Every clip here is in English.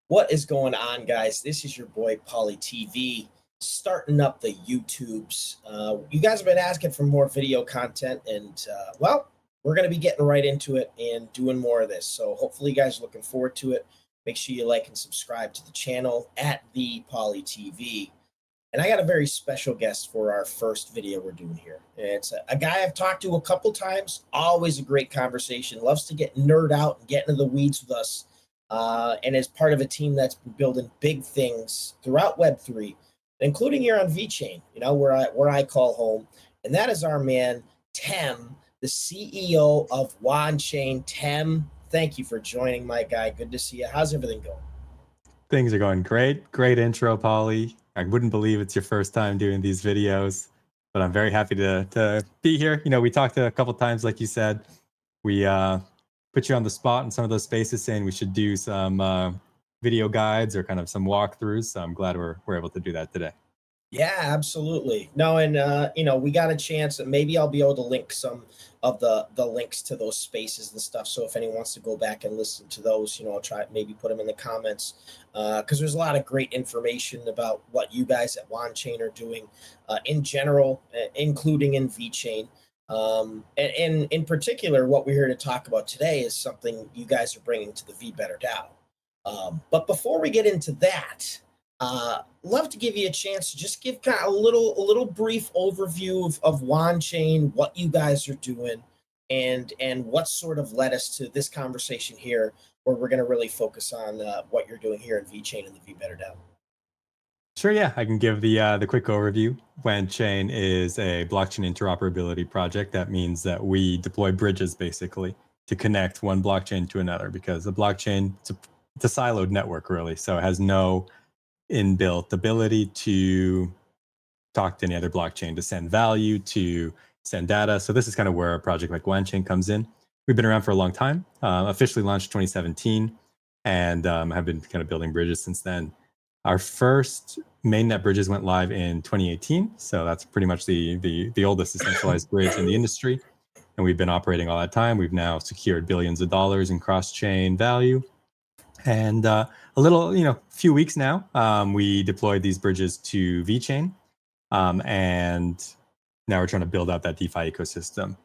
What is going on, guys? This is your boy Pauly TV, starting up the YouTubes. You guys have been asking for more video content, and well, we're going to be getting right into it and doing more of this. So hopefully, you guys are looking forward to it. Make sure you like and subscribe to the channel at the Pauly TV. And I got a very special guest for our first video we're doing here. It's a guy I've talked to a couple times. Always a great conversation. Loves to get nerd out and get into the weeds with us. And is part of a team that's been building big things throughout Web3, including here on Vechain, where I call home. And that is our man, Tem, the CEO of Wanchain. Tem, thank you for joining, my guy. Good to see you. How's everything going? Things are going great. Great intro, Pauly. I wouldn't believe it's your first time doing these videos, but I'm very happy to be here. We talked a couple times, like you said. We put you on the spot in some of those spaces saying we should do some video guides or kind of some walkthroughs. So I'm glad we're able to do that today. Yeah, absolutely. No, and we got a chance, and maybe I'll be able to link some of the links to those spaces and stuff. So if anyone wants to go back and listen to those, I'll try maybe put them in the comments, because there's a lot of great information about what you guys at Wanchain are doing in general, including in Vechain. And in particular, what we're here to talk about today is something you guys are bringing to the VBetterDAO. But before we get into that, love to give you a chance to just give kind of a little brief overview of Wanchain, what you guys are doing, and what sort of led us to this conversation here, where we're going to really focus on what you're doing here in Vechain and the VBetterDAO. Sure, yeah, I can give the quick overview. Wanchain is a blockchain interoperability project. That means that we deploy bridges basically to connect one blockchain to another, because the blockchain, it's a siloed network really, so it has no inbuilt ability to talk to any other blockchain, to send value, to send data. So this is kind of where a project like Wanchain comes in. We've been around for a long time, officially launched 2017, and have been kind of building bridges since then. Our first mainnet bridges went live in 2018, so that's pretty much the oldest decentralized bridge in the industry, and we've been operating all that time. We've now secured billions of dollars in cross-chain value. And a few weeks now, we deployed these bridges to Vechain, and now we're trying to build out that DeFi ecosystem.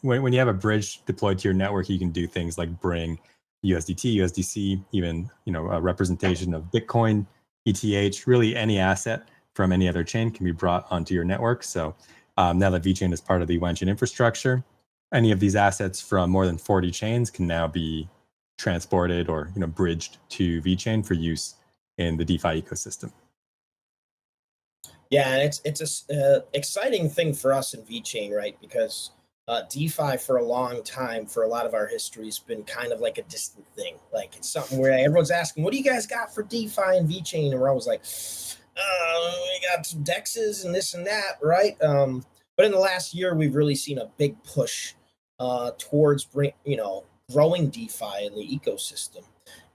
When you have a bridge deployed to your network, you can do things like bring USDT, USDC, even a representation of Bitcoin, ETH, really any asset from any other chain can be brought onto your network. So now that Vechain is part of the Wanchain infrastructure, any of these assets from more than 40 chains can now be transported or bridged to Vechain for use in the DeFi ecosystem. Yeah, and it's a exciting thing for us in Vechain, right? Because DeFi for a long time, for a lot of our history, has been kind of like a distant thing. Like, it's something where everyone's asking, what do you guys got for DeFi and Vechain? And we're always like, we got some DEXs and this and that, right? But in the last year, we've really seen a big push towards growing DeFi in the ecosystem.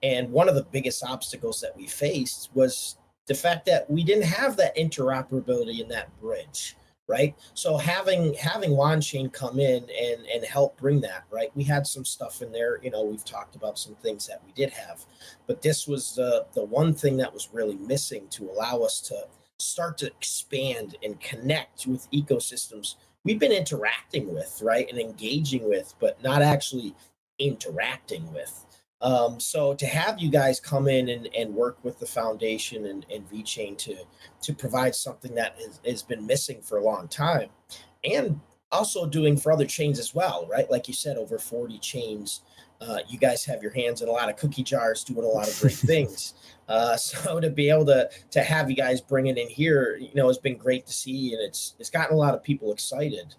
And one of the biggest obstacles that we faced was the fact that we didn't have that interoperability in that bridge, right? So having Wanchain come in and help bring that, right? We had some stuff in there, we've talked about some things that we did have, but this was the one thing that was really missing to allow us to start to expand and connect with ecosystems we've been interacting with, right? And engaging with, but not actually interacting with. So to have you guys come in and work with the foundation and Vechain to provide something that has been missing for a long time, and also doing for other chains as well, right? Like you said, over 40 chains. You guys have your hands in a lot of cookie jars, doing a lot of great things. So to be able to have you guys bring it in here, has been great to see, and it's gotten a lot of people excited.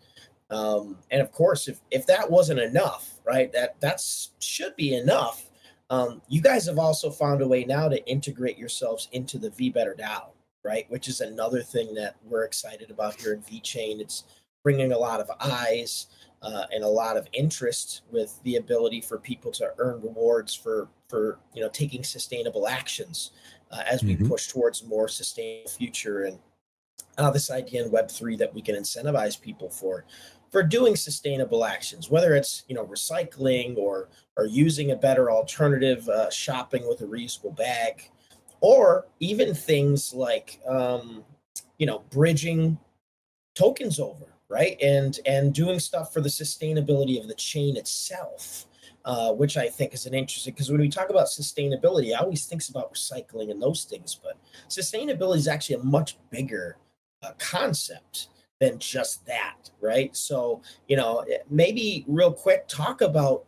And of course, if that wasn't enough, right, that should be enough. You guys have also found a way now to integrate yourselves into the VBetterDAO, right, which is another thing that we're excited about here in Vechain. It's bringing a lot of eyes and a lot of interest, with the ability for people to earn rewards for taking sustainable actions as we push towards a more sustainable future. And this idea in Web3 that we can incentivize people for doing sustainable actions, whether it's recycling or using a better alternative, shopping with a reusable bag, or even things like bridging tokens over, right? And doing stuff for the sustainability of the chain itself, which I think is an interesting, because when we talk about sustainability, I always think about recycling and those things, but sustainability is actually a much bigger concept than just that, right? So, maybe real quick, talk about,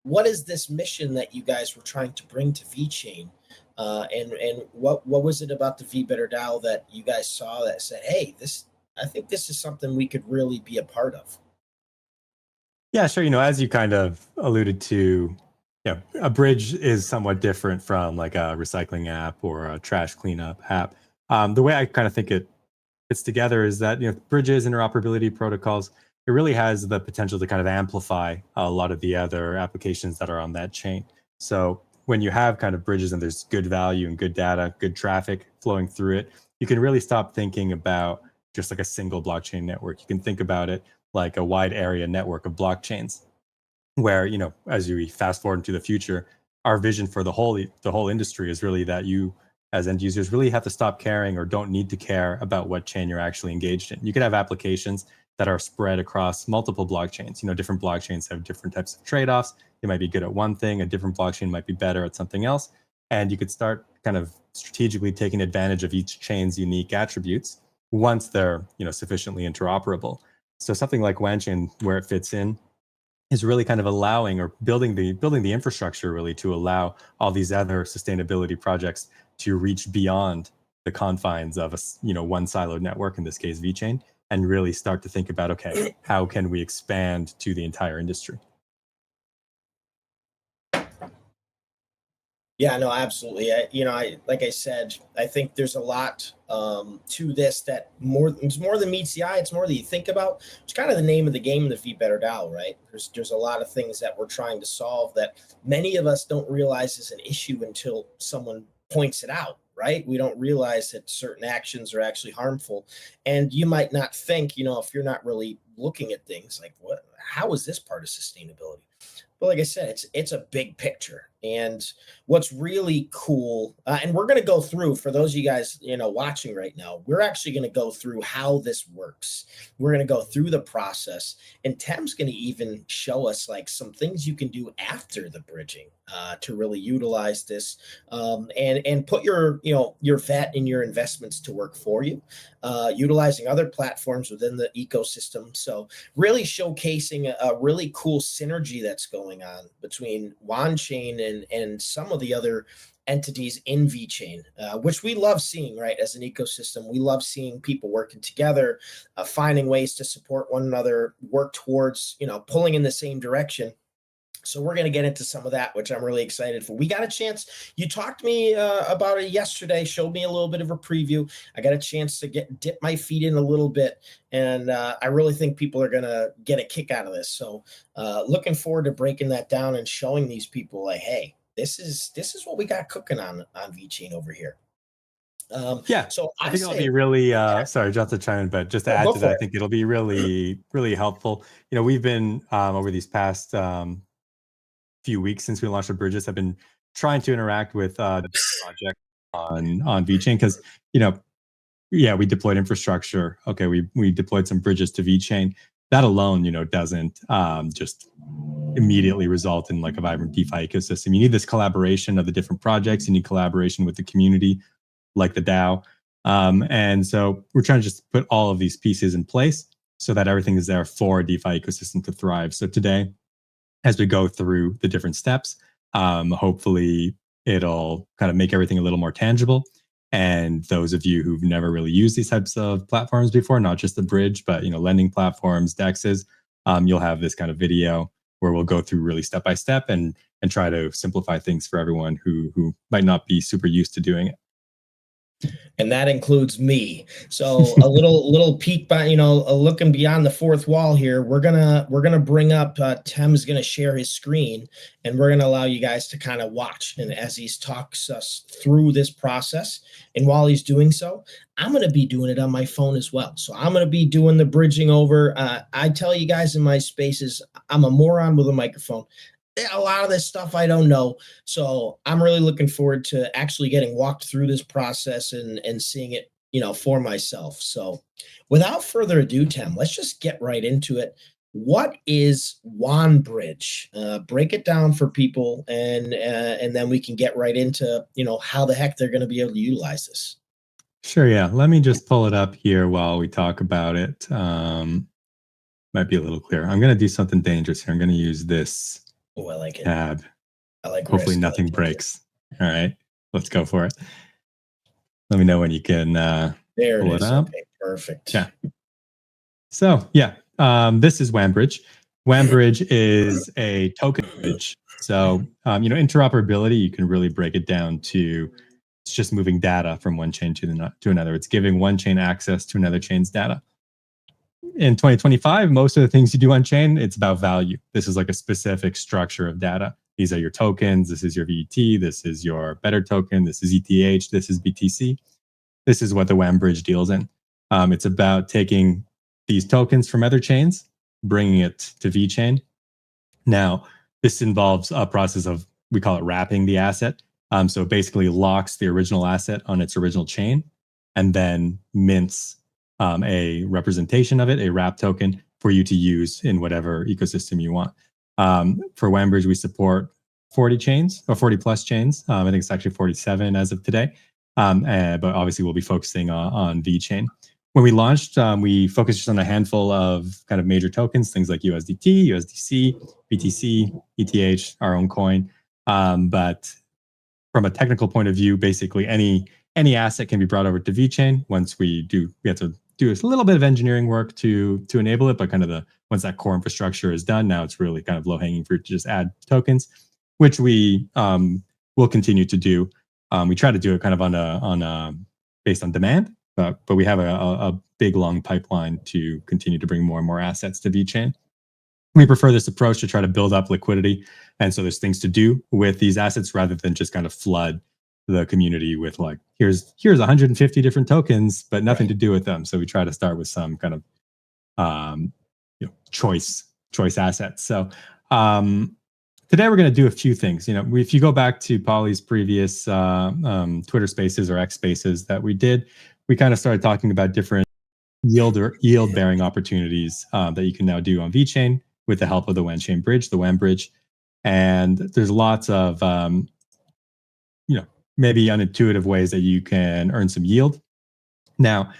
what is this mission that you guys were trying to bring to Vechain? And what was it about the vBetterDAO that you guys saw that said, hey, I think this is something we could really be a part of? Yeah, sure. As you kind of alluded to, a bridge is somewhat different from like a recycling app or a trash cleanup app. The way I kind of think it fits together is that bridges, interoperability protocols, it really has the potential to kind of amplify a lot of the other applications that are on that chain. So when you have kind of bridges and there's good value and good data, good traffic flowing through it, you can really stop thinking about just like a single blockchain network. You can think about it like a wide area network of blockchains, where as we fast forward into the future, our vision for the whole industry is really that you as end users really have to stop caring or don't need to care about what chain you're actually engaged in. You could have applications that are spread across multiple blockchains. Different blockchains have different types of trade-offs. They might be good at one thing, a different blockchain might be better at something else. And you could start kind of strategically taking advantage of each chain's unique attributes once they're sufficiently interoperable. So something like Wanchain, where it fits in, is really kind of allowing or building the infrastructure really to allow all these other sustainability projects to reach beyond the confines of a one siloed network, in this case Vechain, and really start to think about, okay, how can we expand to the entire industry? Yeah, no, absolutely. Like I said, I think there's a lot to this that it's more than meets the eye. It's more that you think about. It's kind of the name of the game in the vBetterDAO, right? There's a lot of things that we're trying to solve that many of us don't realize is an issue until someone points it out, right? We don't realize that certain actions are actually harmful, and you might not think, if you're not really looking at things like, how is this part of sustainability? But like I said, it's a big picture. And what's really cool, and we're going to go through, for those of you guys watching right now, we're actually going to go through how this works. We're going to go through the process, and Tem's going to even show us like some things you can do after the bridging to really utilize this, and put your vet and your investments to work for you, utilizing other platforms within the ecosystem. So really showcasing a really cool synergy that's going on between Wanchain and some of the other entities in Vechain, which we love seeing, right? As an ecosystem, we love seeing people working together, finding ways to support one another, work towards, pulling in the same direction. So we're going to get into some of that, which I'm really excited for. We got a chance. You talked to me about it yesterday, showed me a little bit of a preview. I got a chance to dip my feet in a little bit, and I really think people are going to get a kick out of this. So looking forward to breaking that down and showing these people like, hey, this is what we got cooking on Vechain over here. Yeah, so I think it'll be really sorry, just to chime in, but just to add to that, I think it'll be really, really helpful. We've been over these past few weeks since we launched the bridges, I've been trying to interact with the project on Vechain, because we deployed infrastructure. Okay, we deployed some bridges to Vechain. That alone, doesn't just immediately result in like a vibrant DeFi ecosystem. You need this collaboration of the different projects. You need collaboration with the community, like the DAO. And so we're trying to just put all of these pieces in place so that everything is there for a DeFi ecosystem to thrive. So today, as we go through the different steps, hopefully it'll kind of make everything a little more tangible. And those of you who've never really used these types of platforms before, not just the bridge, but lending platforms, DEXs, you'll have this kind of video where we'll go through really step by step and try to simplify things for everyone who might not be super used to doing it. And that includes me. So a little peek by, looking beyond the fourth wall here. We're gonna bring up Tem's gonna share his screen, and we're gonna allow you guys to kind of watch. And as he talks us through this process, and while he's doing so, I'm gonna be doing it on my phone as well. So I'm gonna be doing the bridging over. I tell you guys in my spaces, I'm a moron with a microphone. A lot of this stuff I don't know. So I'm really looking forward to actually getting walked through this process and seeing it, for myself. So without further ado, Tem, let's just get right into it. What is WanBridge? Break it down for people, and then we can get right into, how the heck they're going to be able to utilize this. Sure, yeah. Let me just pull it up here while we talk about it. Might be a little clearer. I'm going to do something dangerous here. I'm going to use this. Oh, I like it. Tab. I like. Hopefully nothing breaks. All right, let's go for it. Let me know when you can there pull it is. Up. Okay, perfect. Yeah. So yeah, this is WanBridge. WanBridge is a token bridge. So interoperability, you can really break it down to it's just moving data from one chain to another. It's giving one chain access to another chain's data. In 2025, most of the things you do on chain, it's about value. This is like a specific structure of data. These are your tokens. This is your VET. This is your better token. This is ETH. This is BTC. This is what the WanBridge deals in. It's about taking these tokens from other chains, bringing it to Vechain. Now, this involves a process of, we call it wrapping the asset. So it basically locks the original asset on its original chain and then mints a representation of it, a wrap token for you to use in whatever ecosystem you want. For WanBridge, we support 40 chains or 40 plus chains. I think it's actually 47 as of today. But obviously we'll be focusing on Vechain. When we launched, we focused just on a handful of kind of major tokens, things like USDT, USDC, BTC, ETH, our own coin. But from a technical point of view, basically any asset can be brought over to Vechain. Once we have to do a little bit of engineering work to enable it, but kind of once that core infrastructure is done, now it's really kind of low hanging fruit to just add tokens, which we will continue to do. We try to do it kind of based on demand, but we have a big long pipeline to continue to bring more and more assets to Vechain. We prefer this approach to try to build up liquidity, and so there's things to do with these assets rather than just kind of flood the community with like here's 150 different tokens but nothing to do with them. So we try to start with some kind of choice assets. So today we're going to do a few things. If you go back to Polly's previous Twitter Spaces or X Spaces that we did, we kind of started talking about different yield bearing opportunities that you can now do on Vechain with the help of the Wanchain bridge, the WanBridge. And there's lots of maybe unintuitive ways that you can earn some yield. Now,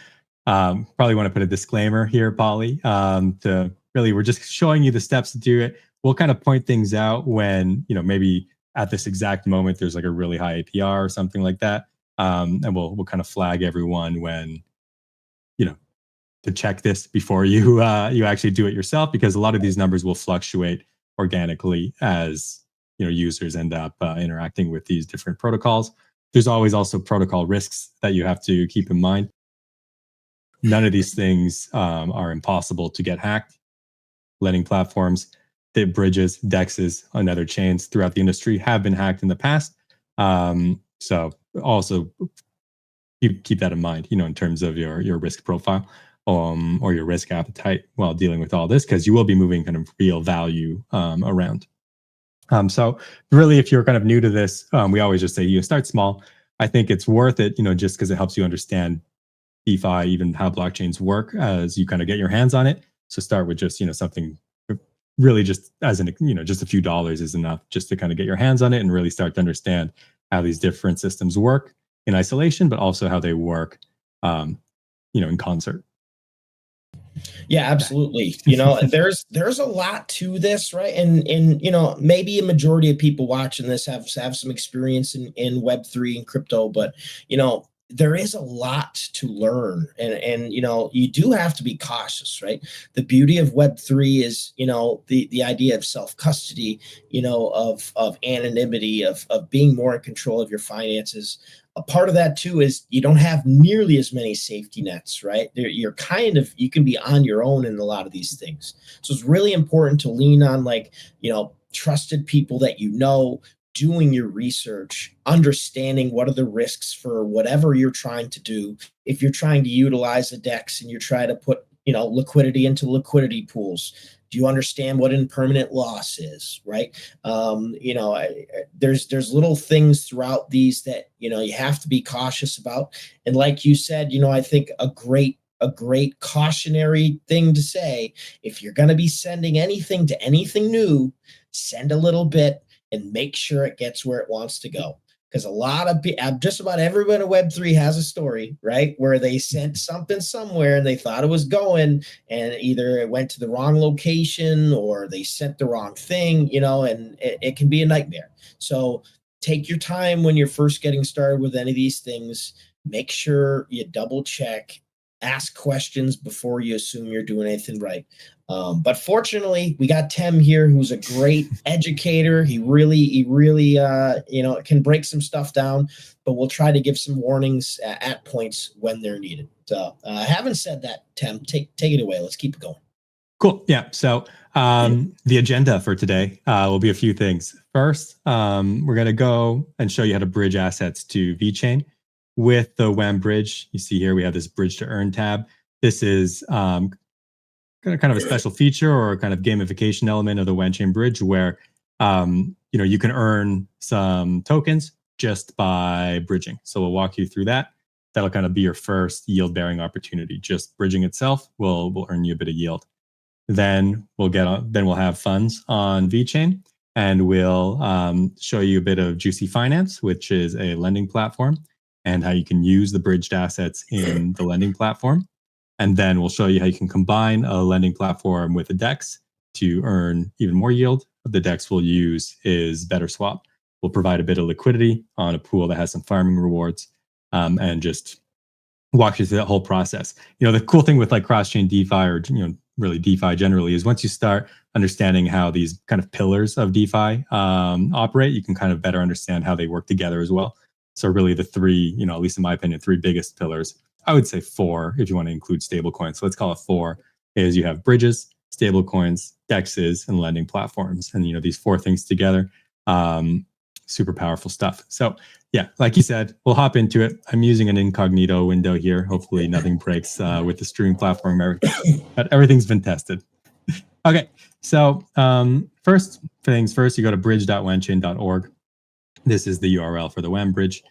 probably want to put a disclaimer here, Polly, to really, we're just showing you the steps to do it. We'll kind of point things out when, maybe at this exact moment, there's like a really high APR or something like that. And we'll kind of flag everyone when, to check this before you actually do it yourself, because a lot of these numbers will fluctuate organically as, users end up interacting with these different protocols. There's always also protocol risks that you have to keep in mind. None of these things are impossible to get hacked. Lending platforms, the bridges, dexes, and other chains throughout the industry have been hacked in the past. So also keep that in mind, in terms of your risk profile or your risk appetite while dealing with all this, because you will be moving kind of real value around. So really, if you're kind of new to this, we always just say you start small. I think it's worth it, just because it helps you understand DeFi, even how blockchains work as you kind of get your hands on it. So start with just, something really just as just a few dollars is enough just to kind of get your hands on it and really start to understand how these different systems work in isolation, but also how they work, in concert. Yeah, absolutely. There's a lot to this, right? And maybe a majority of people watching this have some experience in Web3 and crypto, but there is a lot to learn, and you do have to be cautious, right? The beauty of Web3 is the idea of self-custody, of anonymity, of being more in control of your finances. A part of that too is you don't have nearly as many safety nets, right? You can be on your own in a lot of these things. So it's really important to lean on trusted people that doing your research, understanding what are the risks for whatever you're trying to do. If you're trying to utilize a DEX and you're trying to put, liquidity into liquidity pools, do you understand what impermanent loss is, right? There's little things throughout these that, you have to be cautious about. And like you said, I think a great cautionary thing to say, if you're going to be sending anything to anything new, send a little bit and make sure it gets where it wants to go. Because a lot of people, just about everyone in Web3 has a story, right? Where they sent something somewhere and they thought it was going, and either it went to the wrong location or they sent the wrong thing, and it can be a nightmare. So take your time when you're first getting started with any of these things. Make sure you double check, ask questions before you assume you're doing anything right. But fortunately, we got Tem here, who's a great educator. He really, can break some stuff down, but we'll try to give some warnings at points when they're needed. So having said that, Tem, take it away. Let's keep it going. Cool. Yeah. So the agenda for today will be a few things. First, we're going to go and show you how to bridge assets to Vechain with the WanBridge. You see here, we have this bridge to earn tab. This is kind of a special feature or a kind of gamification element of the Wanchain bridge where, you can earn some tokens just by bridging. So we'll walk you through that. That'll kind of be your first yield bearing opportunity. Just bridging itself will earn you a bit of yield. Then we'll have funds on Vechain, and we'll show you a bit of Juicy Finance, which is a lending platform, and how you can use the bridged assets in the lending platform. And then we'll show you how you can combine a lending platform with a DEX to earn even more yield. The DEX we'll use is BetterSwap. We'll provide a bit of liquidity on a pool that has some farming rewards, and just walk you through that whole process. The cool thing with like cross-chain DeFi or really DeFi generally is once you start understanding how these kind of pillars of DeFi operate, you can kind of better understand how they work together as well. So really the three, at least in my opinion, three biggest pillars, I would say four if you want to include stablecoins. So let's call it four, is you have bridges, stablecoins, DEXs, and lending platforms. And, these four things together, super powerful stuff. So yeah, like you said, we'll hop into it. I'm using an incognito window here. Hopefully nothing breaks with the streaming platform, but everything's been tested. Okay, so first things first, you go to bridge.wanchain.org. This is the URL for the WanBridge,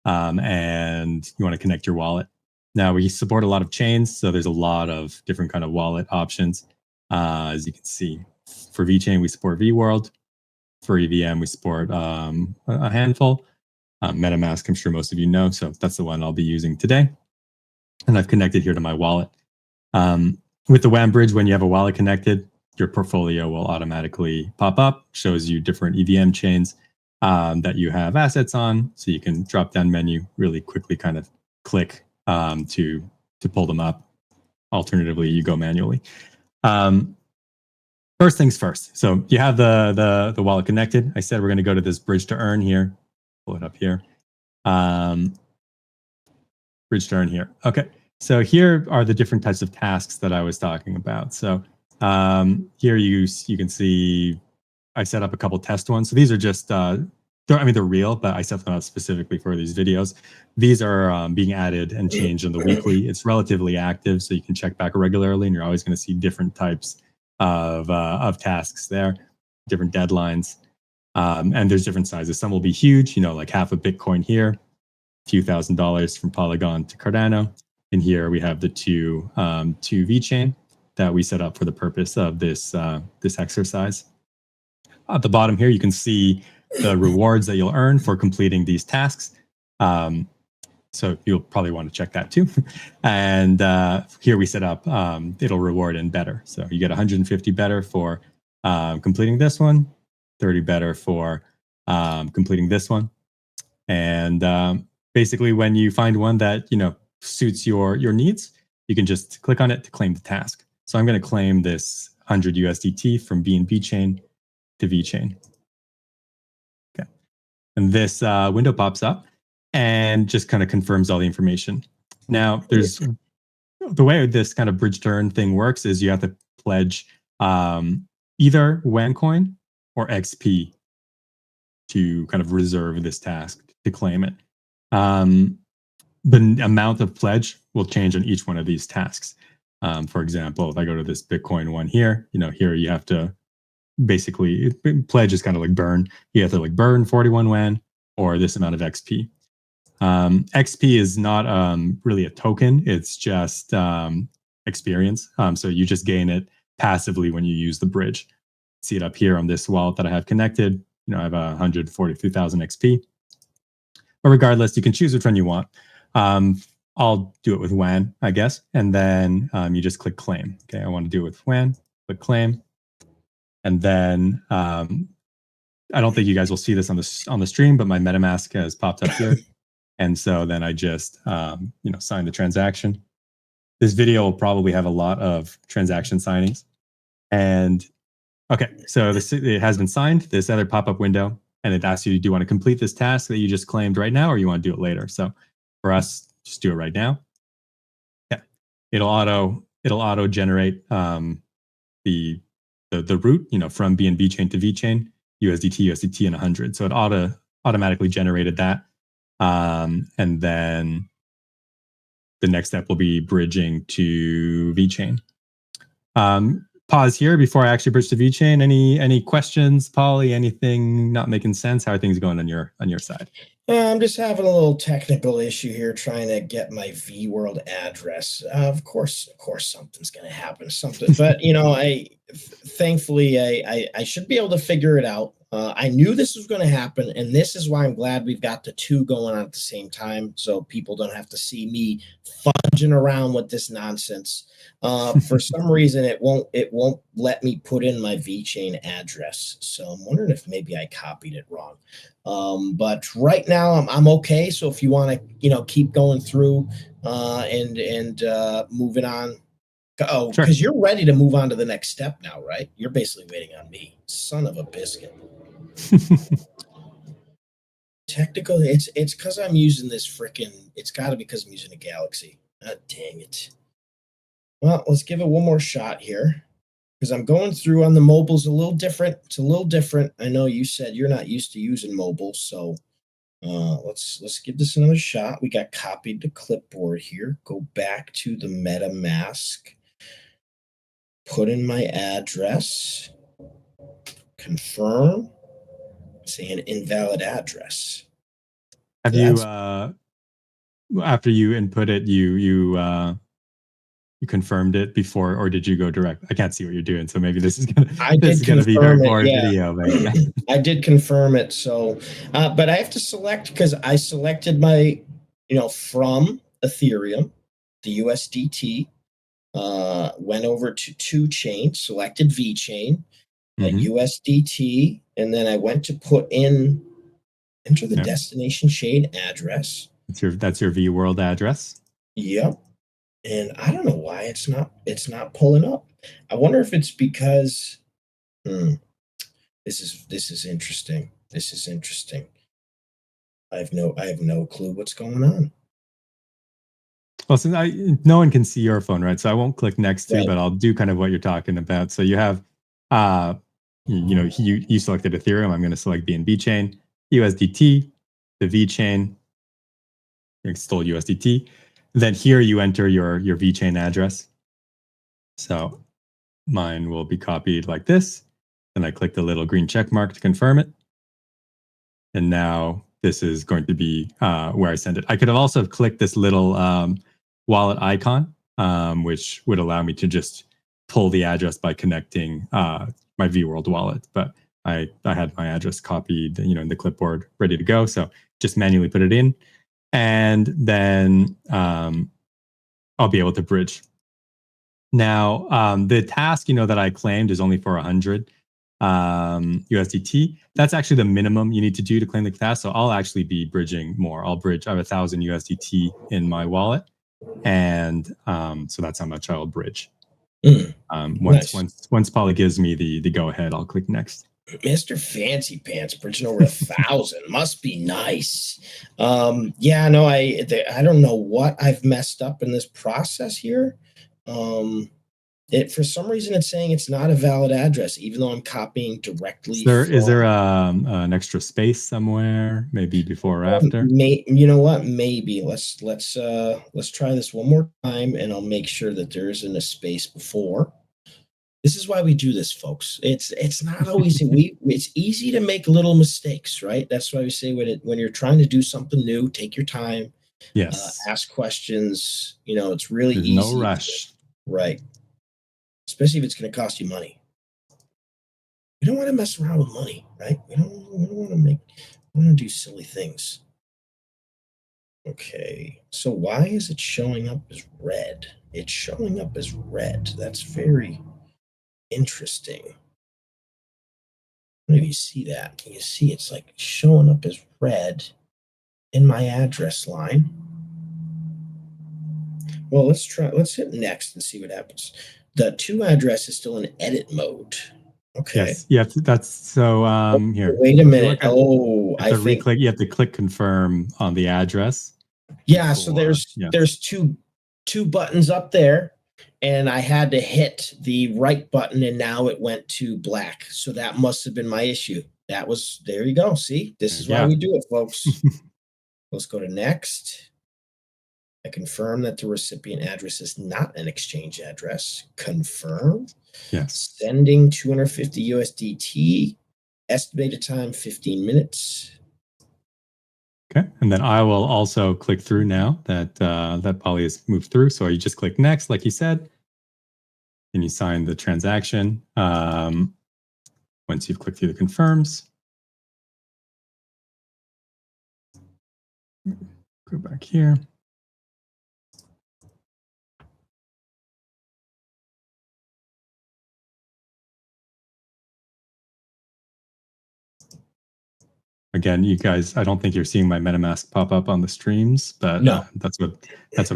and you want to connect your wallet. Now, we support a lot of chains, so there's a lot of different kind of wallet options. As you can see, for Vechain, we support vWorld. For EVM, we support a handful. MetaMask, I'm sure most of you know, so that's the one I'll be using today. And I've connected here to my wallet. With the WanBridge, when you have a wallet connected, your portfolio will automatically pop up, shows you different EVM chains that you have assets on, so you can drop down menu really quickly, kind of click to pull them up. Alternatively, you go manually. First things first. So you have the wallet connected. I said we're going to go to this bridge to earn here. Pull it up here. Bridge to earn here. Okay. So here are the different types of tasks that I was talking about. So here you can see I set up a couple test ones. So these are just they're real, but I set them up specifically for these videos. These are being added and changed on the weekly. It's relatively active, so you can check back regularly, and you're always going to see different types of tasks there, different deadlines, and there's different sizes. Some will be huge, like half a Bitcoin here, a few $1,000s from Polygon to Cardano. And here we have the two Vechain that we set up for the purpose of this exercise. At the bottom here, you can see the rewards that you'll earn for completing these tasks. So you'll probably want to check that too. And here we set up, it'll reward in better. So you get 150 better for completing this one, 30 better for completing this one. And basically when you find one that, suits your needs, you can just click on it to claim the task. So I'm going to claim this 100 USDT from BNB chain to Vechain. Okay. And this window pops up and just kind of confirms all the information. Now, there's the way this kind of bridge turn thing works is you have to pledge either Wancoin or XP to kind of reserve this task to claim it. The amount of pledge will change on each one of these tasks. For example, if I go to this Bitcoin one here, here you have to basically, pledge is kind of like burn. You have to like burn 41 WAN or this amount of XP. XP is not really a token. It's just experience. So you just gain it passively when you use the bridge. See it up here on this wallet that I have connected. I have 143,000 XP. But regardless, you can choose which one you want. I'll do it with WAN, I guess. And then you just click claim. Okay, I want to do it with WAN, click claim. And then I don't think you guys will see this on the stream, but my MetaMask has popped up here. And so then I just, sign the transaction. This video will probably have a lot of transaction signings. And okay, so it has been signed, this other pop-up window, and it asks you, do you want to complete this task that you just claimed right now, or you want to do it later? So for us, just do it right now. Yeah, it'll auto generate the route, from BNB chain to Vechain, USDT, and 100. So it automatically generated that. And then the next step will be bridging to Vechain. Pause here before I actually bridge to Vechain. Any questions, Polly? Anything not making sense? How are things going on your side? I'm just having a little technical issue here trying to get my vWorld address. Of course, something's going to happen. But thankfully, I should be able to figure it out. I knew this was going to happen, and this is why I'm glad we've got the two going on at the same time, so people don't have to see me fudging around with this nonsense. For some reason, it won't let me put in my Vechain address, so I'm wondering if maybe I copied it wrong. But right now I'm okay. So if you want to keep going through and moving on. Oh, because sure. You're ready to move on to the next step now, right? You're basically waiting on me. Son of a biscuit. Technical, it's because I'm using this it's got to be because I'm using a Galaxy. God dang it. Well, let's give it one more shot here, because I'm going through on the mobile's a little different. It's a little different. I know you said you're not used to using mobile, so let's give this another shot. We got copied to clipboard here. Go back to the MetaMask. Put in my address. Confirm. Saying invalid address. Have you after you input it, you confirmed it before, or did you go direct? I can't see what you're doing, so maybe this is gonna be very boring video. Maybe. I did confirm it, so but I have to select, because I selected my from Ethereum, the USDT, went over to 2Chain, selected Vechain, USDT, and then I went to enter the destination chain address. That's your vWorld address. Yep. And I don't know why it's not pulling up. I wonder if it's because this is interesting. This is interesting. I have no clue what's going on. Well, so no one can see your phone, right? So I won't click next to, but I'll do kind of what you're talking about. So you have you selected Ethereum. I'm going to select BNB chain, USDT, the Vechain. It's still USDT. Then here you enter your Vechain address. So mine will be copied like this. Then I click the little green check mark to confirm it. And now this is going to be where I send it. I could have also clicked this little wallet icon, which would allow me to just pull the address by connecting my vWorld wallet. But I had my address copied, in the clipboard, ready to go. So just manually put it in, and then I'll be able to bridge. Now, the task, that I claimed is only for 100. USDT. That's actually the minimum you need to do to claim the task. So I'll actually be bridging more. I have 1,000 USDT in my wallet, and so that's how much I'll bridge. Once Polly gives me the go ahead, I'll click next. Mr. Fancy Pants bridging over 1,000 must be nice. Yeah, no, I don't know what I've messed up in this process here. For some reason it's saying it's not a valid address, even though I'm copying directly. Is there an extra space somewhere, maybe before or after? You know what? Maybe let's try this one more time, and I'll make sure that there isn't a space before. This is why we do this, folks. It's not always it's easy to make little mistakes, right? That's why we say when you're trying to do something new, take your time. Yes. Ask questions. It's really There's easy. No rush. Right. Especially if it's going to cost you money. We don't want to mess around with money, right? We don't want to do silly things. Okay. So why is it showing up as red? It's showing up as red. That's very interesting. I don't know if you see that. Can you see it's like showing up as red in my address line? Well, let's hit next and see what happens. The to address is still in edit mode. Okay. Yes. Yeah. That's so. Here. Wait a minute. You have to click confirm on the address. Yeah. So there's two buttons up there, and I had to hit the right button, and now it went to black. So that must have been my issue. There you go. See, this is why we do it, folks. Let's go to next. I confirm that the recipient address is not an exchange address. Confirm. Yes. Sending 250 USDT. Estimated time 15 minutes. Okay, and then I will also click through now that Polly has moved through. So you just click next, like you said, and you sign the transaction. Once you've clicked through the confirms, go back here. Again, you guys, I don't think you're seeing my MetaMask pop up on the streams, but no. That's what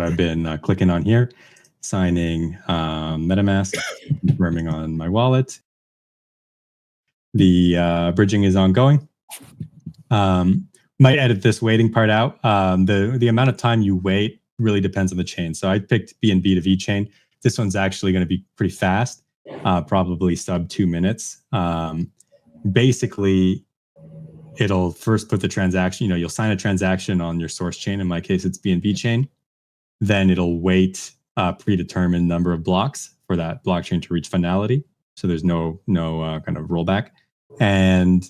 I've been clicking on here. Signing MetaMask, confirming on my wallet. The bridging is ongoing. Might edit this waiting part out. The amount of time you wait really depends on the chain. So I picked BNB to Vechain. This one's actually going to be pretty fast, probably sub 2 minutes. Basically, it'll first put the transaction, you'll sign a transaction on your source chain. In my case, it's BNB chain. Then it'll wait a predetermined number of blocks for that blockchain to reach finality. So there's no kind of rollback. And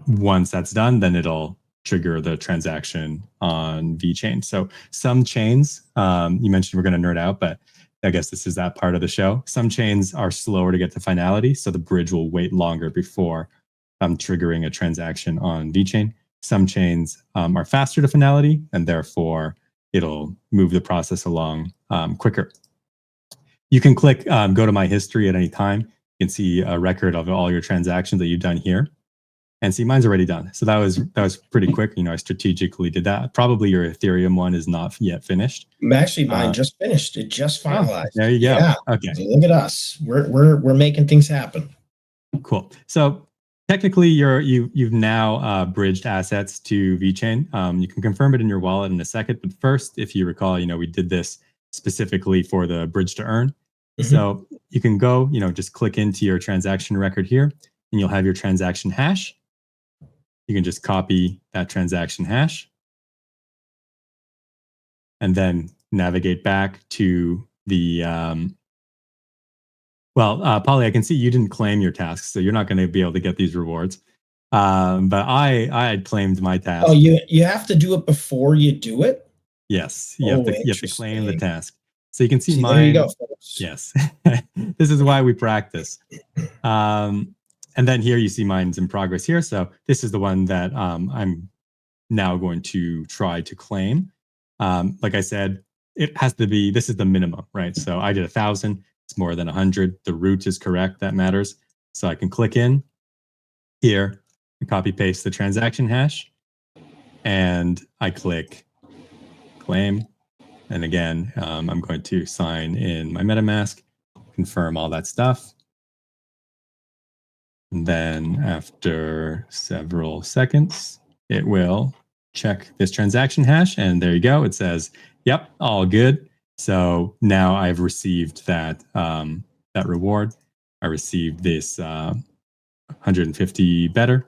once that's done, then it'll trigger the transaction on VeChain. So some chains, you mentioned we're going to nerd out, but I guess this is that part of the show. Some chains are slower to get to finality. So the bridge will wait longer before triggering a transaction on VeChain. Some chains are faster to finality, and therefore it'll move the process along quicker. You can click go to my history at any time. You can see a record of all your transactions that you've done here. And see, mine's already done. So that was pretty quick. I strategically did that. Probably your Ethereum one is not yet finished. Actually, mine just finished. It just finalized. There you go. Yeah. Okay. So look at us. We're making things happen. Cool. So technically, you've now bridged assets to VeChain. You can confirm it in your wallet in a second. But first, if you recall, we did this specifically for the bridge to earn. Mm-hmm. So you can go, just click into your transaction record here, and you'll have your transaction hash. You can just copy that transaction hash and then navigate back to the, Polly, I can see you didn't claim your tasks, so you're not going to be able to get these rewards. But I had claimed my task. Oh, you have to do it before you do it? Yes, you have to claim the task. So you can see mine. There you go, folks. Yes, this is why we practice. And then here you see mine's in progress here. So this is the one that I'm now going to try to claim. Like I said, it has to be, this is the minimum, right? So I did 1,000. It's more than 100. The root is correct. That matters. So I can click in here, I copy paste the transaction hash, and I click claim. And again, I'm going to sign in my MetaMask, confirm all that stuff. And then after several seconds, it will check this transaction hash. And there you go. It says, yep, all good. So now I've received that, that reward. I received this 150 better.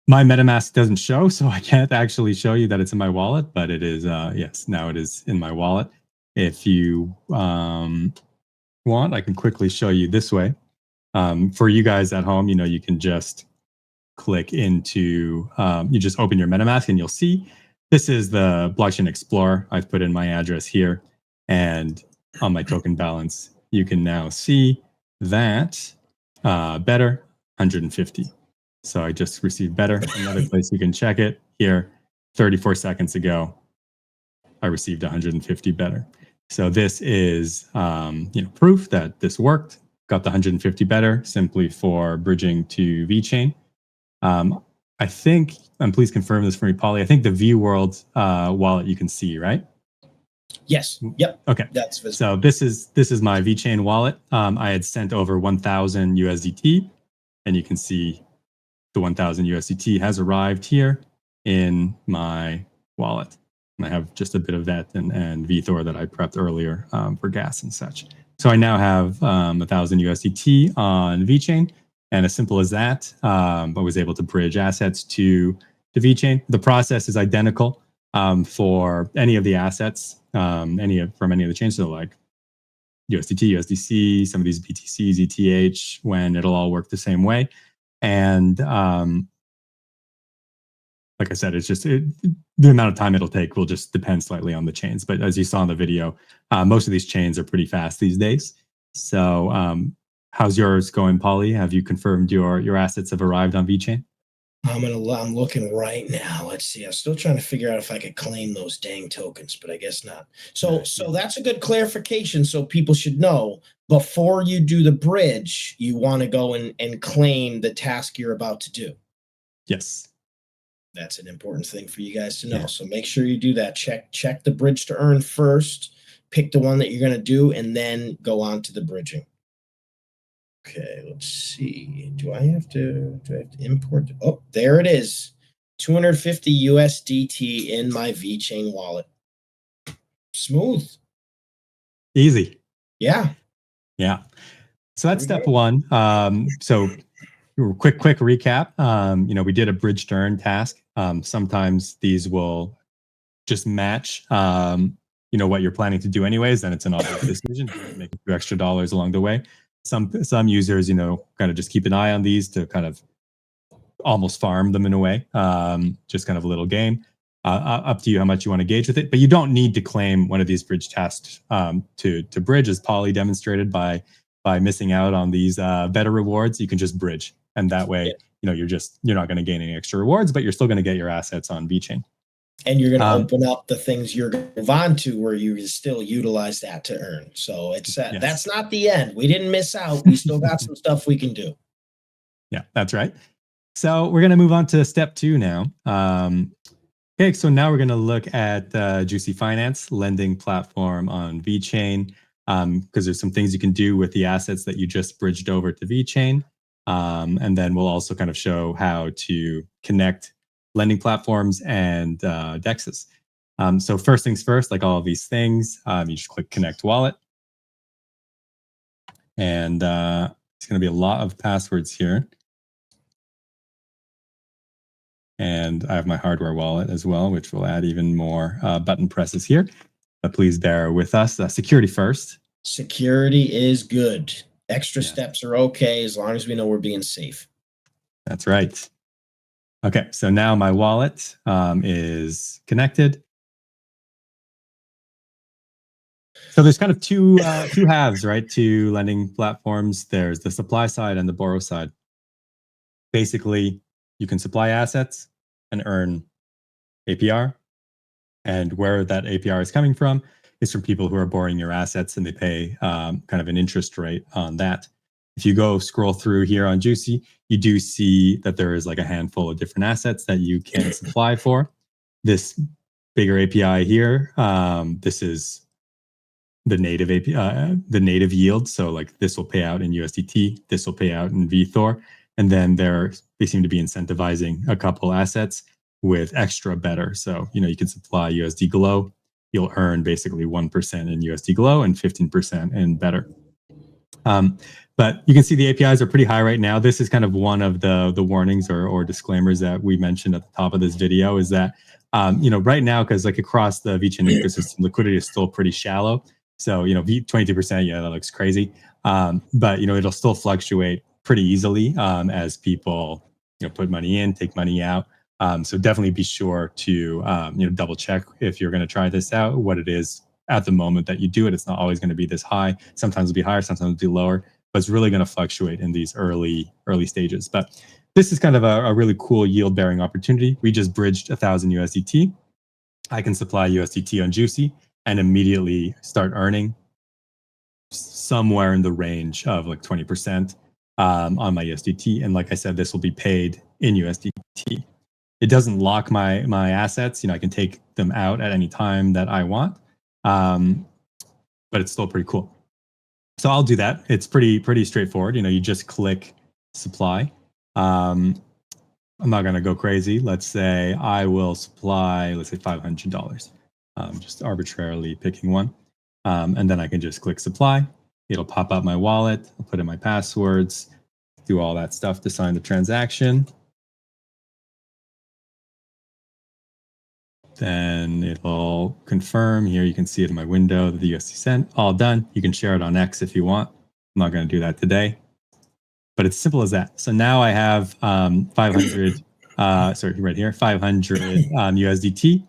My MetaMask doesn't show, so I can't actually show you that it's in my wallet, but it is, yes, now it is in my wallet. If you want, I can quickly show you this way. For you guys at home, you can just click into, you just open your MetaMask and you'll see this is the Blockchain Explorer. I've put in my address here, and on my token balance, you can now see that better 150. So I just received better. Another place you can check it here, 34 seconds ago, I received 150 better. So this is proof that this worked. Got the 150 better simply for bridging to Vechain. I think, and please confirm this for me, Polly, I think the VWorld wallet you can see, right? Yes. Yep. Okay. That's visible. So this is my Vechain wallet. I had sent over 1,000 USDT, and you can see the 1,000 USDT has arrived here in my wallet. And I have just a bit of that and VThor that I prepped earlier for gas and such. So I now have 1,000 USDT on Vechain, and as simple as that, I was able to bridge assets to Vechain. The process is identical for any of the assets, from any of the chains. So like USDT, USDC, some of these BTCs, ETH, when it'll all work the same way. And like I said, it's just the amount of time it'll take will just depend slightly on the chains. But as you saw in the video, most of these chains are pretty fast these days. So how's yours going, Polly? Have you confirmed your assets have arrived on Vechain? I'm looking right now. Let's see. I'm still trying to figure out if I could claim those dang tokens, but I guess not. So that's a good clarification. So people should know before you do the bridge, you want to go and claim the task you're about to do. Yes. That's an important thing for you guys to know. Yeah. So make sure you do that. Check the bridge to earn first. Pick the one that you're going to do, and then go on to the bridging. Okay, let's see. Do I have to import? Oh, there it is. 250 USDT in my Vechain wallet. Smooth. Easy. Yeah. Yeah. So that's step one. So quick recap. We did a bridge to earn task. Sometimes these will just match what you're planning to do anyways, then it's an obvious decision. Make a few extra dollars along the way. Some users, kind of just keep an eye on these to kind of almost farm them in a way. Just kind of a little game. Up to you how much you want to engage with it. But you don't need to claim one of these bridge tasks to bridge, as Polly demonstrated by missing out on these better rewards. You can just bridge, and that way, you're not going to gain any extra rewards, but you're still going to get your assets on Vechain. And you're going to open up the things you're going to move on to where you still utilize that to earn. So it's that's not the end. We didn't miss out. We still got some stuff we can do. Yeah, that's right. So we're going to move on to step 2 now. Okay, so now we're going to look at Juicy Finance lending platform on Vechain, because there's some things you can do with the assets that you just bridged over to Vechain. And then we'll also kind of show how to connect lending platforms and dexes. So first things first, like all of these things, you just click Connect Wallet. And it's going to be a lot of passwords here. And I have my hardware wallet as well, which will add even more button presses here. But please bear with us. Security first. Security is good. Extra steps are okay as long as we know we're being safe. That's right. Okay, so now my wallet is connected. So there's kind of two halves, right, to lending platforms. There's the supply side and the borrow side. Basically, you can supply assets and earn APR. And where that APR is coming from is from people who are borrowing your assets, and they pay kind of an interest rate on that. If you go scroll through here on Juicy, you do see that there is like a handful of different assets that you can supply for. This bigger API here, this is the native API, the native yield. So like this will pay out in USDT, this will pay out in VThor, and then they seem to be incentivizing a couple assets with extra better. So you can supply USD Glow, you'll earn basically 1% in USD Glow and 15% in better. But you can see the APIs are pretty high right now. This is kind of one of the warnings or disclaimers that we mentioned at the top of this video, is that right now, because like across the Vechain ecosystem, liquidity is still pretty shallow. So 22%, yeah, that looks crazy. But it'll still fluctuate pretty easily as people put money in, take money out. So definitely be sure to double check if you're going to try this out, what it is at the moment that you do it. It's not always going to be this high. Sometimes it'll be higher, sometimes it'll be lower, but it's really going to fluctuate in these early stages. But this is kind of a really cool yield bearing opportunity. We just bridged 1,000 USDT. I can supply USDT on Juicy and immediately start earning somewhere in the range of like 20% on my USDT. And like I said, this will be paid in USDT. It doesn't lock my assets. I can take them out at any time that I want, but it's still pretty cool. So I'll do that. It's pretty straightforward. You just click supply. I'm not going to go crazy. Let's say I will supply, let's say $500. Just arbitrarily picking one. And then I can just click supply. It'll pop up my wallet. I'll put in my passwords, do all that stuff to sign the transaction. Then it'll confirm. Here you can see it in my window, the USD sent, all done. You can share it on X if you want. I'm not going to do that today, but it's simple as that. So now I have 500, right here, 500 USDT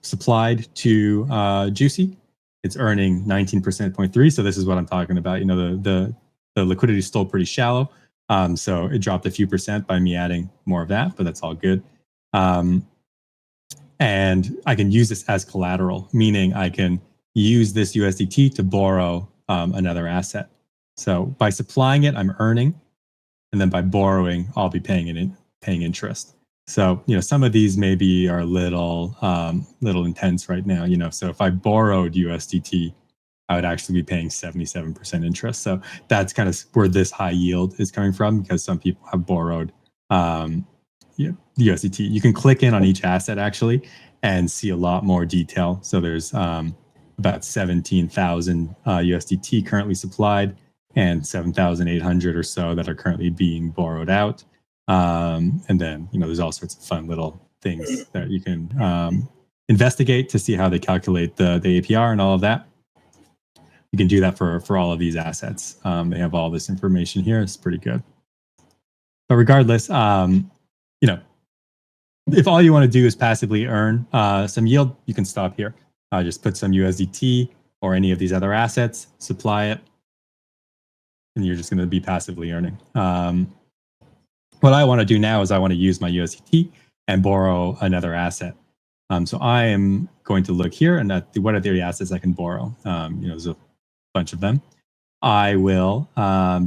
supplied to Juicy. It's earning 19%.3. So this is what I'm talking about. The liquidity is still pretty shallow. So it dropped a few percent by me adding more of that, but that's all good. And I can use this as collateral, meaning I can use this USDT to borrow another asset. So by supplying it, I'm earning, and then by borrowing, I'll be paying interest. So some of these maybe are a little intense right now. So if I borrowed USDT, I would actually be paying 77% interest. So that's kind of where this high yield is coming from, because some people have borrowed USDT. You can click in on each asset actually and see a lot more detail. So there's about 17,000 USDT currently supplied and 7,800 or so that are currently being borrowed out. And then, there's all sorts of fun little things that you can investigate to see how they calculate the APR and all of that. You can do that for all of these assets. They have all this information here. It's pretty good. But regardless, if all you want to do is passively earn some yield, you can stop here. Just put some USDT or any of these other assets, supply it, and you're just going to be passively earning. What I want to do now is I want to use my USDT and borrow another asset. So I am going to look here and what are the assets I can borrow? There's a bunch of them. I will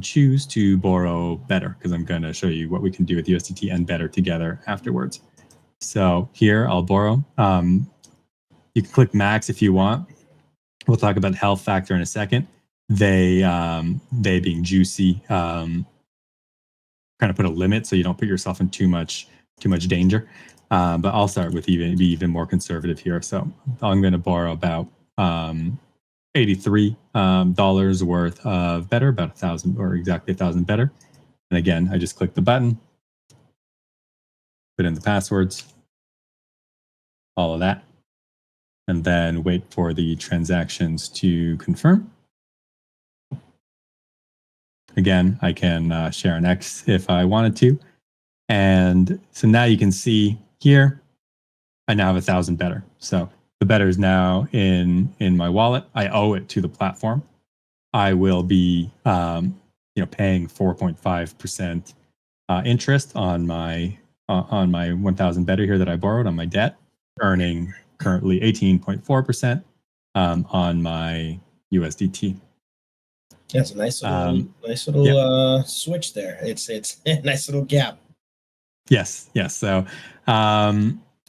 choose to borrow better, because I'm going to show you what we can do with USDT and better together afterwards. So here I'll borrow. You can click max if you want. We'll talk about health factor in a second. They being Juicy, kind of put a limit so you don't put yourself in too much danger. But I'll start with be even more conservative here. So I'm going to borrow about $83 worth of better, about 1,000 or exactly 1,000 better. And again, I just click the button, put in the passwords, all of that, and then wait for the transactions to confirm. Again, I can share an X if I wanted to. And so now you can see here, I now have 1,000 better. So the better is now in my wallet. I owe it to the platform. I will be paying 4.5% interest on my 1,000 better here that I borrowed on my debt, earning currently 18.4% on my USDT. That's a nice Um, little yeah. switch there. It's a nice little gap. Yes. Yes. So,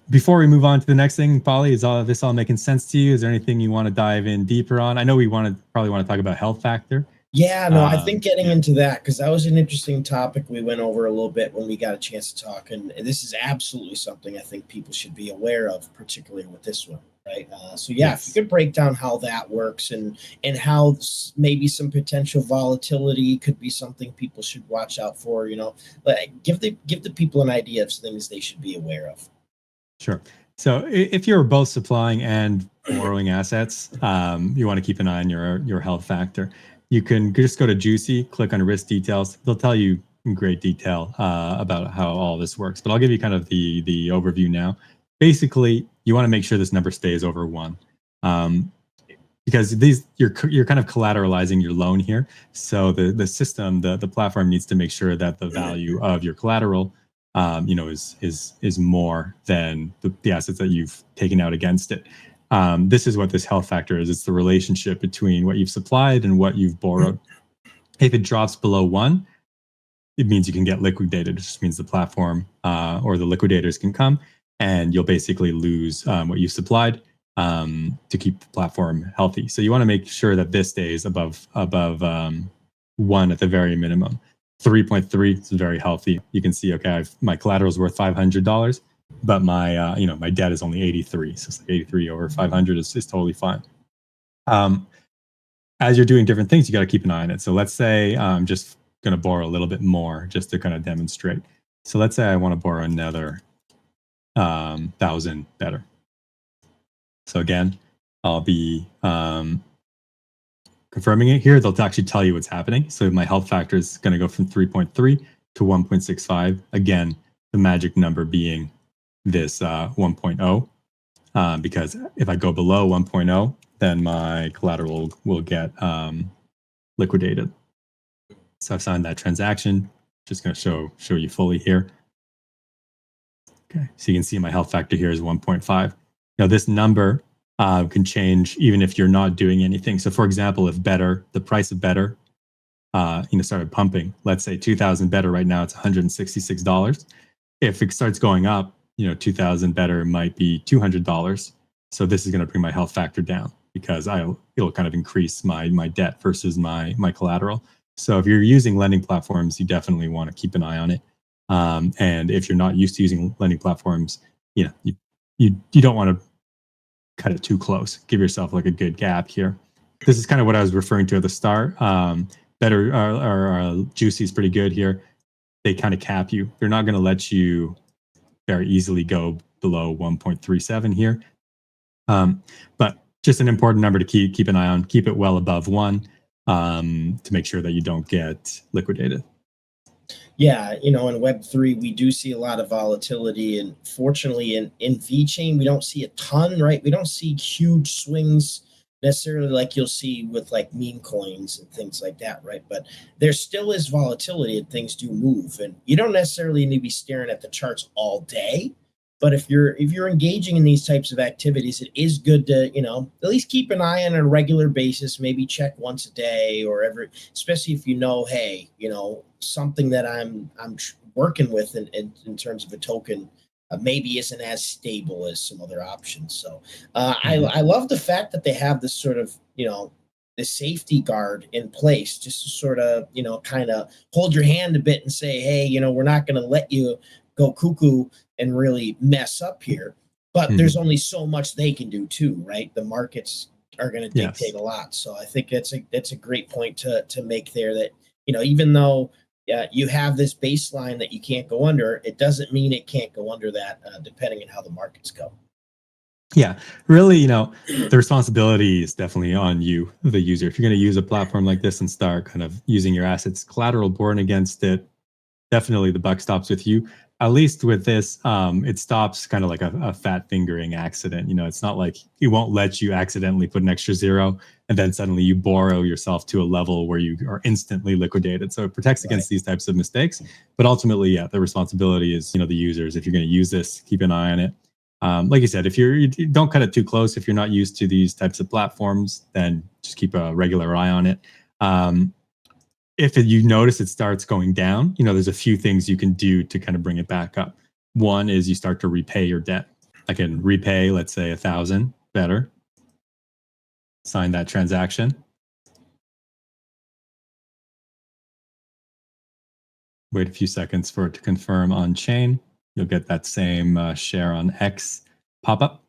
before we move on to the next thing, Polly, is all this all making sense to you? Is there anything you want to dive in deeper on? I know we probably want to talk about health factor. Yeah, no, I think getting Yeah. into that, because that was an interesting topic we went over a little bit when we got a chance to talk, and this is absolutely something I think people should be aware of, particularly with this one, right? So yeah, if you Yes. could break down how that works and how maybe some potential volatility could be something people should watch out for, like give the people an idea of things they should be aware of. Sure. So if you're both supplying and borrowing assets, you want to keep an eye on your health factor. You can just go to Juicy, click on risk details. They'll tell you in great detail about how all this works. But I'll give you kind of the overview now. Basically, you want to make sure this number stays over 1, because you're kind of collateralizing your loan here. So the system, the platform needs to make sure that the value of your collateral is more than the assets that you've taken out against it. This is what this health factor is. It's the relationship between what you've supplied and what you've borrowed. If it drops below 1, it means you can get liquidated. It just means the platform or the liquidators can come, and you'll basically lose what you've supplied to keep the platform healthy. So you want to make sure that this stays above 1 at the very minimum. 3.3 is very healthy. You can see, okay, my collateral is worth $500, but my my debt is only 83. So it's like 83 over 500 is totally fine. As you're doing different things, you got to keep an eye on it. So let's say I'm just going to borrow a little bit more just to kind of demonstrate. So let's say I want to borrow another 1,000 better. So again, I'll be confirming it here. They'll actually tell you what's happening. So my health factor is going to go from 3.3 to 1.65. Again, the magic number being this 1.0, because if I go below 1.0, then my collateral will get liquidated. So I've signed that transaction. Just going to show you fully here. Okay, so you can see my health factor here is 1.5. Now this number can change even if you're not doing anything. So for example, if the price of better, started pumping, let's say 2,000 better right now, it's $166. If it starts going up, 2,000 better might be $200. So this is going to bring my health factor down because it'll kind of increase my debt versus my collateral. So if you're using lending platforms, you definitely want to keep an eye on it. And if you're not used to using lending platforms, you don't want to cut it too close. Give yourself like a good gap here. This is kind of what I was referring to at the start. Better Juicy is pretty good here. They kind of cap you. They're not going to let you very easily go below 1.37 here. But just an important number to keep an eye on. Keep it well above 1 to make sure that you don't get liquidated. Yeah, in Web3, we do see a lot of volatility. And fortunately, in Vechain, we don't see a ton, right? We don't see huge swings necessarily like you'll see with like meme coins and things like that, right? But there still is volatility and things do move. And you don't necessarily need to be staring at the charts all day. But if you're engaging in these types of activities, it is good to, at least keep an eye on a regular basis, maybe check once a day or especially if hey, something that I'm working with in terms of a token maybe isn't as stable as some other options. So I love the fact that they have this sort of, the safety guard in place just to sort of, kind of hold your hand a bit and say, hey, we're not going to let you go cuckoo and really mess up here. But there's only so much they can do too, right? The markets are going to dictate a lot. So I think that's a great point to make there, that, even though you have this baseline that you can't go under, it doesn't mean it can't go under that, depending on how the markets go. Yeah, really, the responsibility is definitely on you, the user. If you're going to use a platform like this and start kind of using your assets collateral born against it, definitely the buck stops with you. At least with this, it stops kind of like a fat fingering accident. It's not like it won't let you accidentally put an extra 0 and then suddenly you borrow yourself to a level where you are instantly liquidated. So it protects against these types of mistakes. But ultimately, the responsibility is, the users. If you're going to use this, keep an eye on it. Like you said, if you don't cut it too close, if you're not used to these types of platforms, then just keep a regular eye on it. If you notice it starts going down, there's a few things you can do to kind of bring it back up. One is you start to repay your debt. I can repay, let's say 1,000 better. Sign that transaction. Wait a few seconds for it to confirm on chain. You'll get that same share on X pop up.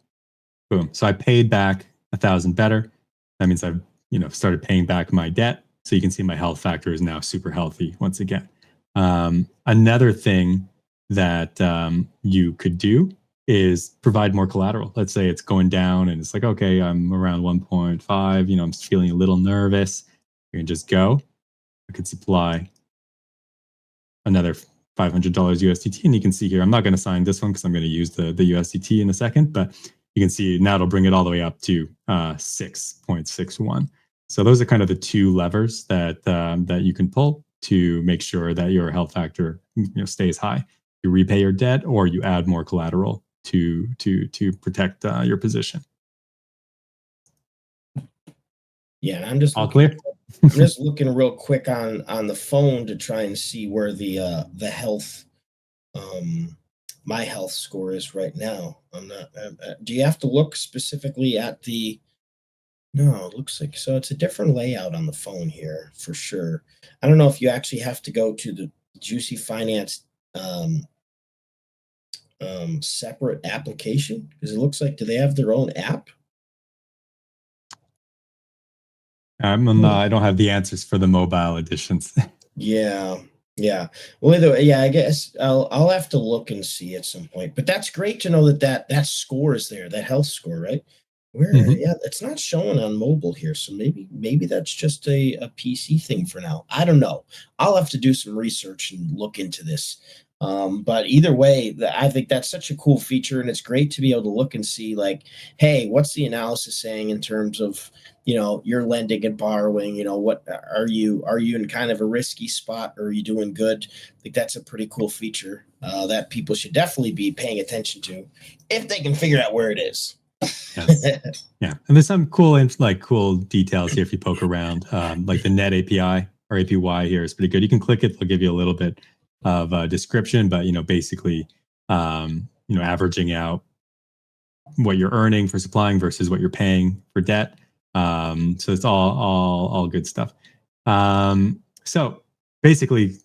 Boom. So I paid back 1,000 better. That means I've started paying back my debt. So you can see my health factor is now super healthy once again. Another thing that you could do is provide more collateral. Let's say it's going down and it's like, okay, I'm around 1.5, I'm feeling a little nervous. You can just go. I could supply another $500 USDT, and you can see here, I'm not going to sign this one because I'm going to use the USDT in a second, but you can see now it'll bring it all the way up to 6.61. So those are kind of the two levers that you can pull to make sure that your health factor stays high. You repay your debt, or you add more collateral to protect your position. Yeah, and I'm just all clear. I'm just looking real quick on the phone to try and see where the health my health score is right now. I'm not. Do you have to look specifically at the? No, it looks like so. It's a different layout on the phone here for sure. I don't know if you actually have to go to the Juicy Finance separate application, because it looks like, do they have their own app? I don't have the answers for the mobile editions. Yeah. Well, either way, I guess I'll have to look and see at some point. But that's great to know that score is there, that health score, right? Where? Yeah, it's not showing on mobile here, so maybe that's just a PC thing for now. I don't know. I'll have to do some research and look into this. But either way, I think that's such a cool feature, and it's great to be able to look and see, like, hey, what's the analysis saying in terms of, you're lending and borrowing, what are you in kind of a risky spot, or are you doing good? I think that's a pretty cool feature that people should definitely be paying attention to if they can figure out where it is. Yes. Yeah, and there's some cool details here if you poke around. Like the net API or APY here is pretty good. You can click it; they'll give you a little bit of a description, but basically, averaging out what you're earning for supplying versus what you're paying for debt. So it's all good stuff. So basically,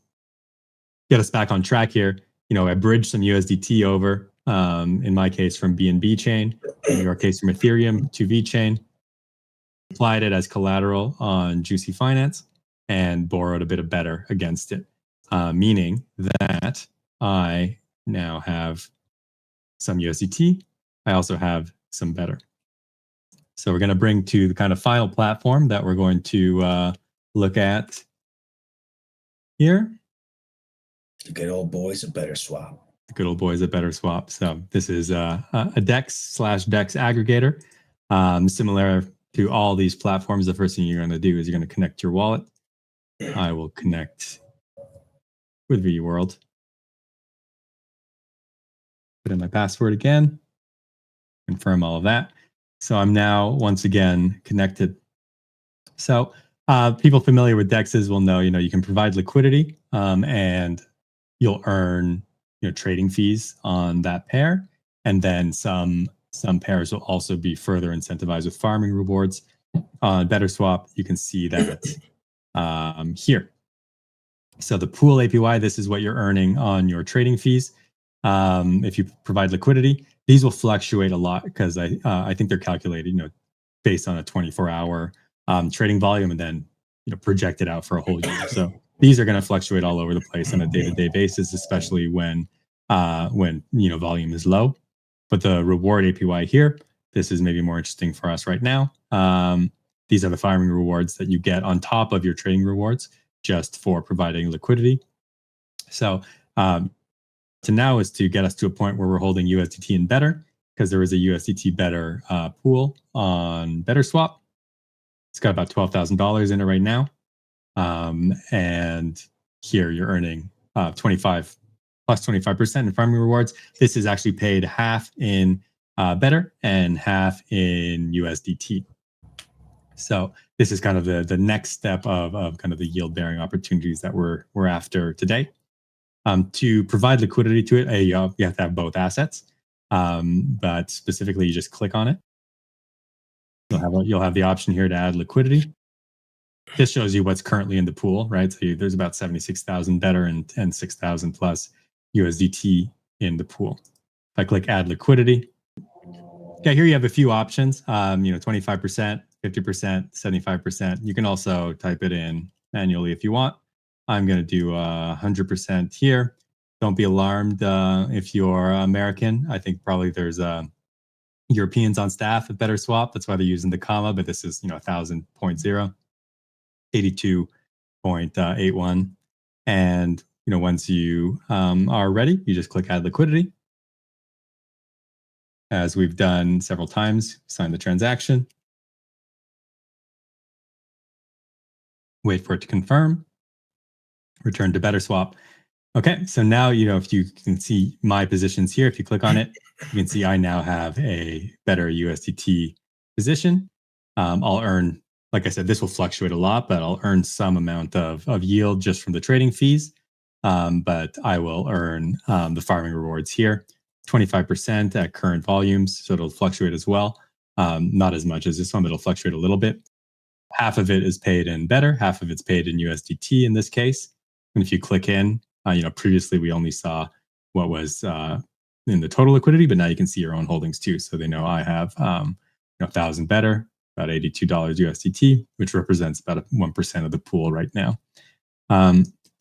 get us back on track here. I bridged some USDT over. In my case, from BNB chain, in your case, from Ethereum to Vechain, applied it as collateral on Juicy Finance, and borrowed a bit of better against it, meaning that I now have some USDT. I also have some better. So we're going to bring to the kind of final platform that we're going to look at here. The good old boys of Better Swap. The good old boys at Better Swap. So this is a DEX/DEX aggregator. Similar to all these platforms, the first thing you're going to do is you're going to connect your wallet. I will connect with VWorld. Put in my password again. Confirm all of that. So I'm now once again connected. So people familiar with DEXs will know, you can provide liquidity and you'll earn trading fees on that pair, and then some pairs will also be further incentivized with farming rewards. On Better Swap, you can see that here. So the pool APY, this is what you're earning on your trading fees. If you provide liquidity, these will fluctuate a lot because I think they're calculated, based on a 24-hour trading volume, and then projected out for a whole year. So these are going to fluctuate all over the place on a day-to-day basis, especially when volume is low. But the reward APY here, this is maybe more interesting for us right now. These are the farming rewards that you get on top of your trading rewards just for providing liquidity. So to now is to get us to a point where we're holding USDT and better, because there is a USDT better pool on Better Swap. It's got about $12,000 in it right now. And here you're earning 25 plus 25% in farming rewards. This is actually paid half in better and half in USDT. So this is kind of the next step of kind of the yield bearing opportunities that we're after today. To provide liquidity to it, you have to have both assets. But specifically, you just click on it. You'll have the option here to add liquidity. This shows you what's currently in the pool, right? So there's about 76,000 theyre and 6,000 plus USDT in the pool. If I click add liquidity, yeah, here you have a few options. 25%, 50%, 75%. You can also type it in manually if you want. I'm going to do 100% here. Don't be alarmed if you're American. I think probably there's Europeans on staff at BetterSwap. That's why they're using the comma, but this is 1,000.0, 82.81. And once you are ready, you just click add liquidity. As we've done several times, sign the transaction. Wait for it to confirm. Return to BetterSwap. Okay, so now, if you can see my positions here, if you click on it, you can see I now have a better USDT position. I'll earn, like I said, this will fluctuate a lot, but I'll earn some amount of yield just from the trading fees. But I will earn the farming rewards here, 25% at current volumes. So it'll fluctuate as well. Not as much as this one, but it'll fluctuate a little bit. Half of it is paid in theyre, half of it's paid in USDT in this case. And if you click in, previously we only saw what was in the total liquidity, but now you can see your own holdings too. So they know I have 1,000 theyre, about $82 USDT, which represents about 1% of the pool right now.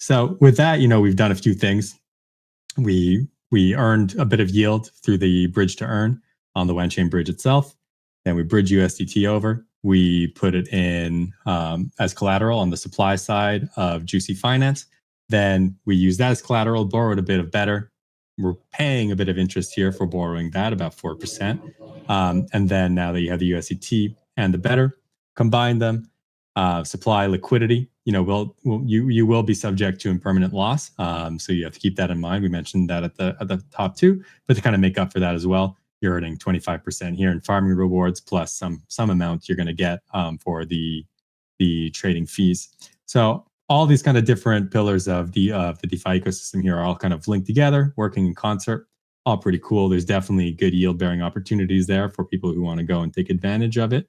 So with that, we've done a few things. We earned a bit of yield through the bridge to earn on the Wanchain bridge itself. Then we bridge USDT over. We put it in as collateral on the supply side of Juicy Finance. Then we use that as collateral, borrowed a bit of theyre. We're paying a bit of interest here for borrowing that, about 4%. And then now that you have the USDT and the theyre, combine them, supply liquidity. You will be subject to impermanent loss. So you have to keep that in mind. We mentioned that at the top too, but to kind of make up for that as well, you're earning 25% here in farming rewards plus some amount you're going to get for the trading fees. So all these kind of different pillars of the DeFi ecosystem here are all kind of linked together, working in concert. All pretty cool. There's definitely good yield bearing opportunities there for people who want to go and take advantage of it.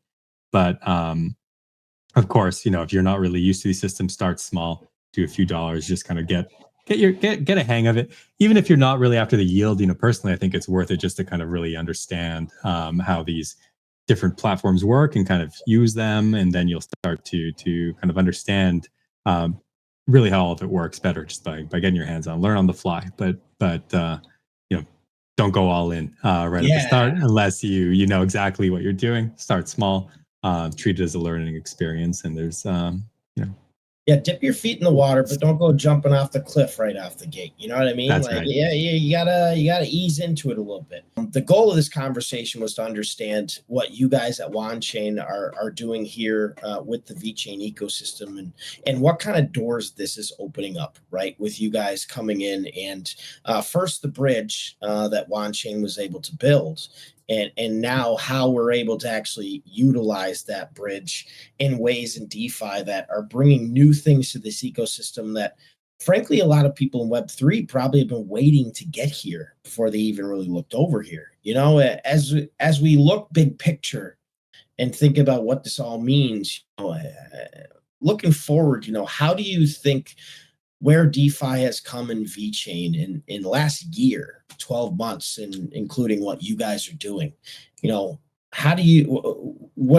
But of course, if you're not really used to these systems, start small, do a few dollars, just kind of get a hang of it. Even if you're not really after the yield, personally, I think it's worth it just to kind of really understand how these different platforms work and kind of use them, and then you'll start to kind of understand really how all of it works better just by getting your hands on, learn on the fly. But don't go all in right at the start unless you know exactly what you're doing. Start small, treat it as a learning experience, and there's Yeah, dip your feet in the water, but don't go jumping off the cliff right off the gate. You know what I mean? That's right. Yeah, you gotta ease into it a little bit. The goal of this conversation was to understand what you guys at Wanchain are doing here with the Vechain ecosystem, and what kind of doors this is opening up, right? With you guys coming in and first the bridge that Wanchain was able to build. And now how we're able to actually utilize that bridge in ways in DeFi that are bringing new things to this ecosystem that, frankly, a lot of people in Web3 probably have been waiting to get here before they even really looked over here. As we look big picture and think about what this all means, looking forward, how do you think where DeFi has come in Vechain in the last year, 12 months, and including what you guys are doing, what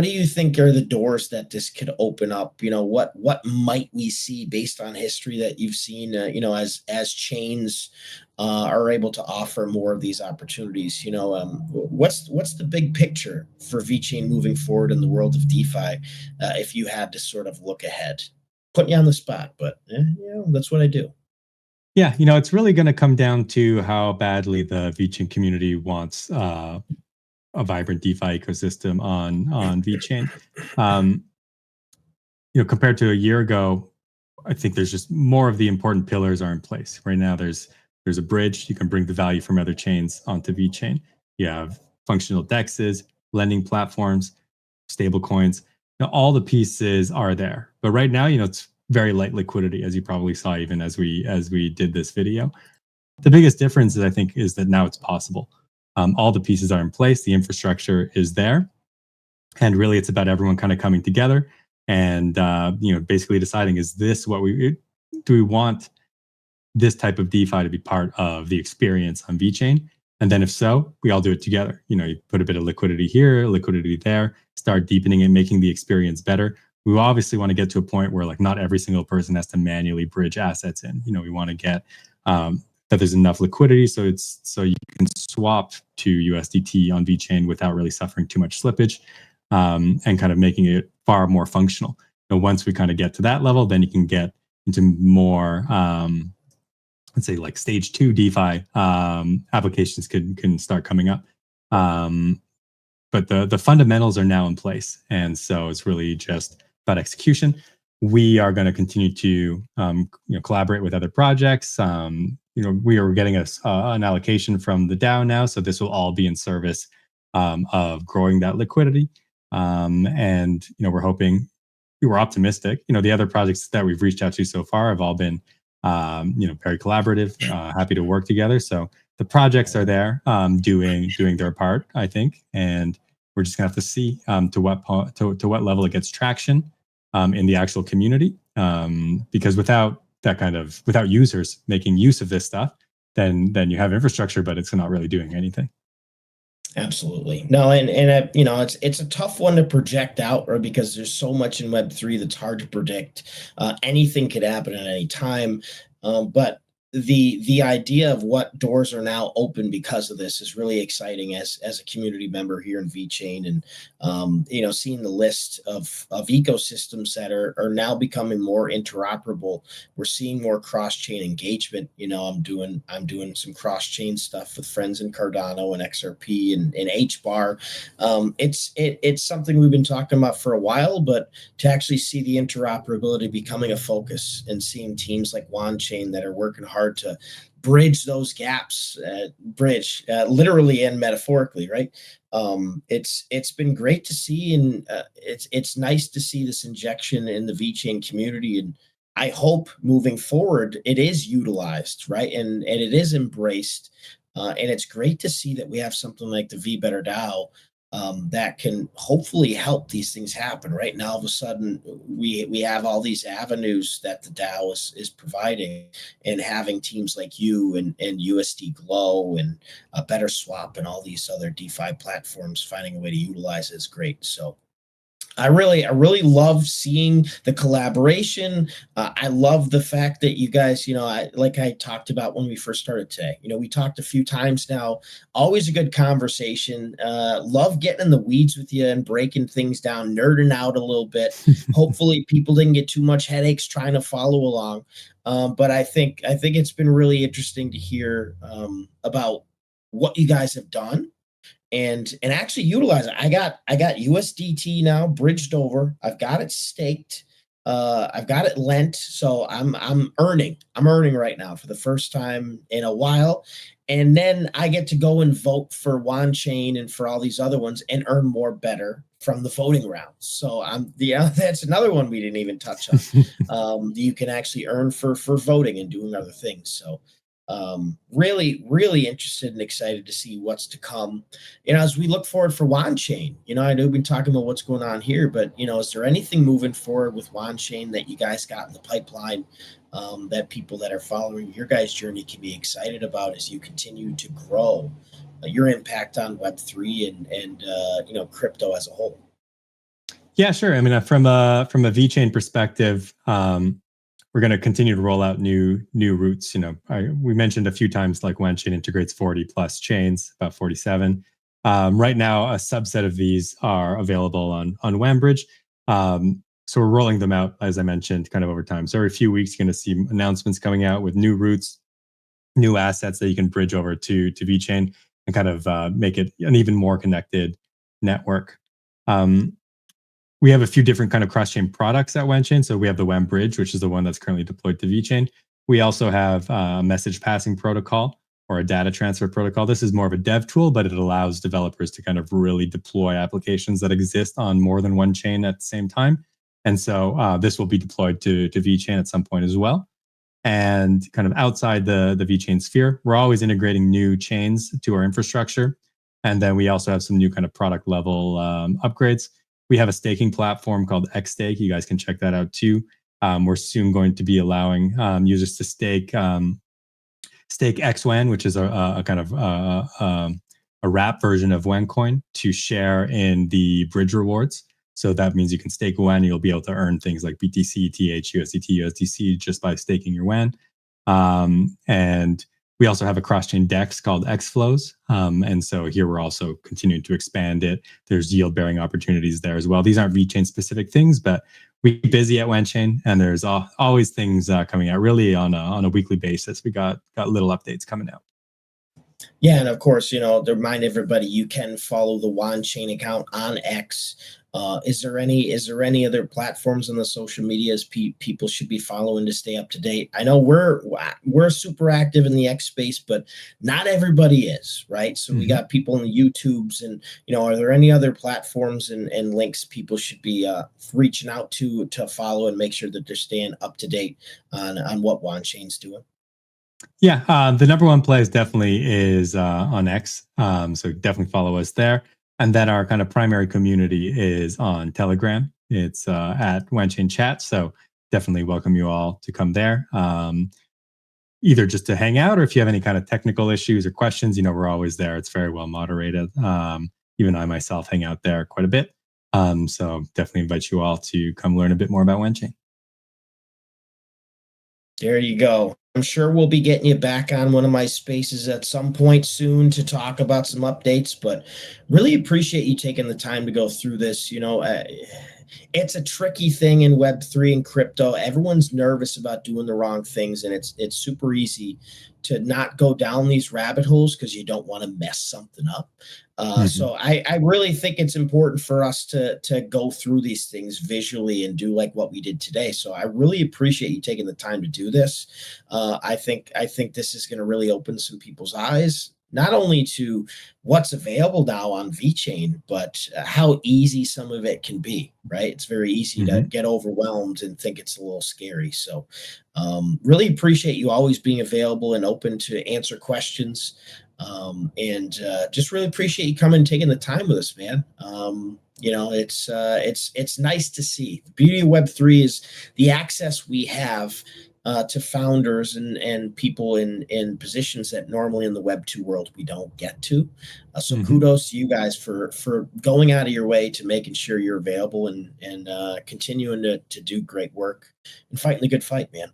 do you think are the doors that this could open up? What might we see based on history that you've seen, as chains are able to offer more of these opportunities? What's the big picture for Vechain moving forward in the world of DeFi, if you had to sort of look ahead? Putting you on the spot, but that's what I do. Yeah, it's really going to come down to how badly the Vechain community wants a vibrant DeFi ecosystem on Vechain. Compared to a year ago, I think there's just more of the important pillars are in place. Right now, there's a bridge. You can bring the value from other chains onto Vechain. You have functional dexes, lending platforms, stable coins. all the pieces are there. But right now, it's very light liquidity, as you probably saw even as we did this video. The biggest difference is, I think, is that now it's possible. All the pieces are in place, the infrastructure is there, and really it's about everyone kind of coming together and basically deciding, is this what we want this type of DeFi to be part of the experience on Vechain? And then if so, we all do it together. You put a bit of liquidity here, liquidity there, start deepening it, making the experience better. We obviously want to get to a point where like not every single person has to manually bridge assets in. We want to get that there's enough liquidity so you can swap to USDT on Vechain without really suffering too much slippage, and kind of making it far more functional. Once we kind of get to that level, then you can get into more let's say like stage 2 DeFi applications can start coming up. But the fundamentals are now in place. And so it's really just about execution. We are going to continue to collaborate with other projects. We are getting an allocation from the DAO now. So this will all be in service of growing that liquidity. And we're hoping, we're optimistic. The other projects that we've reached out to so far have all been very collaborative, happy to work together. So the projects are there, doing their part, I think, and we're just gonna have to see to what level it gets traction in the actual community. Because without users making use of this stuff, then you have infrastructure, but it's not really doing anything. Absolutely. No, and it's a tough one to project out, right? Because there's so much in Web3 that's hard to predict. Anything could happen at any time. But the idea of what doors are now open because of this is really exciting as a community member here in Vechain, and seeing the list of ecosystems that are now becoming more interoperable. We're seeing more cross-chain engagement. I'm doing some cross-chain stuff with friends in Cardano and XRP and HBAR. It's something we've been talking about for a while, but to actually see the interoperability becoming a focus and seeing teams like Wanchain that are working hard to bridge those gaps, literally and metaphorically, right? It's been great to see, and it's nice to see this injection in the Vechain community, and I hope moving forward it is utilized, right, and it is embraced, and it's great to see that we have something like the vBetterDAO that can hopefully help these things happen. Right now, all of a sudden, we have all these avenues that the DAO is providing, and having teams like you and USD Glow and Better Swap and all these other DeFi platforms finding a way to utilize it is great. So I really love seeing the collaboration. I love the fact that you guys, like I talked about when we first started today, we talked a few times now, always a good conversation. Love getting in the weeds with you and breaking things down, nerding out a little bit. Hopefully people didn't get too much headaches trying to follow along. But I think it's been really interesting to hear about what you guys have done and actually utilize it. I got USDT now bridged over. I've got it staked. I've got it lent. So I'm earning right now for the first time in a while. And then I get to go and vote for Wanchain and for all these other ones and earn more better from the voting rounds. So that's another one we didn't even touch on. You can actually earn for voting and doing other things. So really interested and excited to see what's to come, as we look forward for Wanchain. I know we've been talking about what's going on here, but is there anything moving forward with Wanchain that you guys got in the pipeline that people that are following your guys' journey can be excited about as you continue to grow your impact on Web3 and crypto as a whole? Yeah, sure. I mean, from a Vechain perspective, we're going to continue to roll out new routes. We mentioned a few times, like Wanchain integrates 40 plus chains, about 47. Right now, a subset of these are available on WanBridge. So we're rolling them out, as I mentioned, kind of over time. So every few weeks, you're going to see announcements coming out with new routes, new assets that you can bridge over to Vechain and kind of make it an even more connected network. We have a few different kind of cross-chain products at Wanchain. So we have the WanBridge, which is the one that's currently deployed to Vechain. We also have a message passing protocol, or a data transfer protocol. This is more of a dev tool, but it allows developers to kind of really deploy applications that exist on more than one chain at the same time. And so this will be deployed to Vechain at some point as well. And kind of outside the Vechain sphere, we're always integrating new chains to our infrastructure. And then we also have some new kind of product level upgrades. We have a staking platform called Xstake. You guys can check that out too. We're soon going to be allowing users to stake XWAN, which is a kind of a wrap version of Wancoin, to share in the bridge rewards. So that means you can stake WAN. You'll be able to earn things like BTC, TH, USDT, USDC just by staking your WAN. And we also have a cross-chain DEX called XFlows. And so here we're also continuing to expand it. There's yield-bearing opportunities there as well. These aren't Vechain specific things, but we're busy at Wanchain, and there's always things coming out really on a weekly basis. We got little updates coming out. Yeah, and of course, to remind everybody, you can follow the Wanchain account on X. Is there any other platforms on the social medias people should be following to stay up to date? I know we're super active in the X space, but not everybody is, right? So we got people in the YouTubes, and are there any other platforms and links people should be reaching out to follow and make sure that they're staying up to date on what Wanchain's doing? Yeah, the number one place definitely is on X. So definitely follow us there. And then our kind of primary community is on Telegram. It's at Wanchain Chat. So definitely welcome you all to come there. Either just to hang out, or if you have any kind of technical issues or questions, we're always there. It's very well moderated. Even I myself hang out there quite a bit. So definitely invite you all to come learn a bit more about Wanchain. There you go. I'm sure we'll be getting you back on one of my spaces at some point soon to talk about some updates, but really appreciate you taking the time to go through this. It's a tricky thing in Web3 and crypto. Everyone's nervous about doing the wrong things, and it's super easy to not go down these rabbit holes because you don't want to mess something up. So I really think it's important for us to go through these things visually and do like what we did today. So I really appreciate you taking the time to do this. I think this is going to really open some people's eyes, not only to what's available now on Vechain, but how easy some of it can be, right? It's very easy to get overwhelmed and think it's a little scary. So really appreciate you always being available and open to answer questions. And just really appreciate you coming and taking the time with us, man. It's nice to see. The beauty of Web3 is the access we have to founders and people in positions that normally in the Web2 world we don't get to. So kudos to you guys for going out of your way to making sure you're available and continuing to do great work and fighting the good fight, man.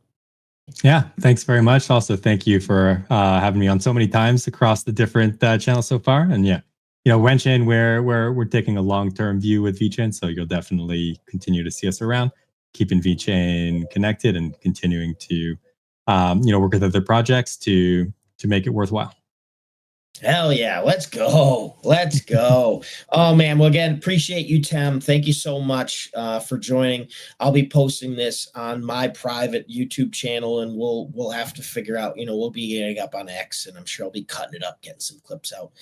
Yeah, thanks very much. Also, thank you for having me on so many times across the different channels so far. And yeah, Wanchain, we're taking a long-term view with Vechain, so you'll definitely continue to see us around, keeping Vechain connected and continuing to work with other projects to make it worthwhile. Hell yeah, let's go. Let's go. Oh man, well again, appreciate you, Tem. Thank you so much for joining. I'll be posting this on my private YouTube channel, and we'll have to figure out, we'll be getting up on X, and I'm sure I'll be cutting it up, getting some clips out.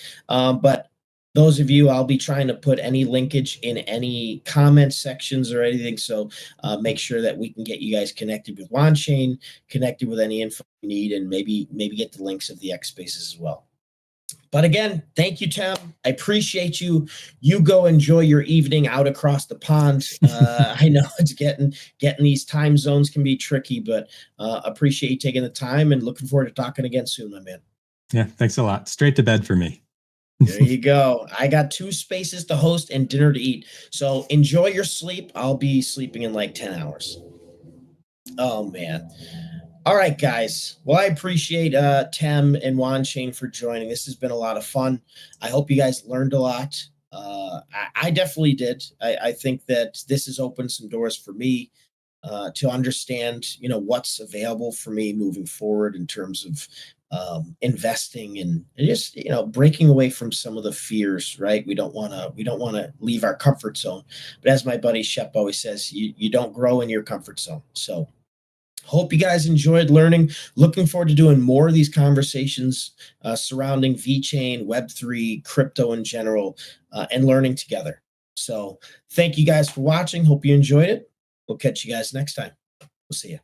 But those of you, I'll be trying to put any linkage in any comment sections or anything. So make sure that we can get you guys connected with Wanchain, connected with any info you need, and maybe get the links of the X spaces as well. But again, thank you, Tem. I appreciate you. You go enjoy your evening out across the pond. I know it's getting these time zones can be tricky, but appreciate you taking the time and looking forward to talking again soon, my man. Yeah, thanks a lot. Straight to bed for me. There you go. I got 2 spaces to host and dinner to eat. So enjoy your sleep. I'll be sleeping in like 10 hours. Oh, man. All right, guys. Well, I appreciate Tem and Wanchain for joining. This has been a lot of fun. I hope you guys learned a lot. I definitely did. I think that this has opened some doors for me to understand, what's available for me moving forward in terms of investing and just, breaking away from some of the fears, right? We don't want to leave our comfort zone. But as my buddy Shep always says, you don't grow in your comfort zone. So Hope you guys enjoyed learning. Looking forward to doing more of these conversations surrounding VeChain, Web3, crypto in general, and learning together. So thank you guys for watching. Hope you enjoyed it. We'll catch you guys next time. We'll see you.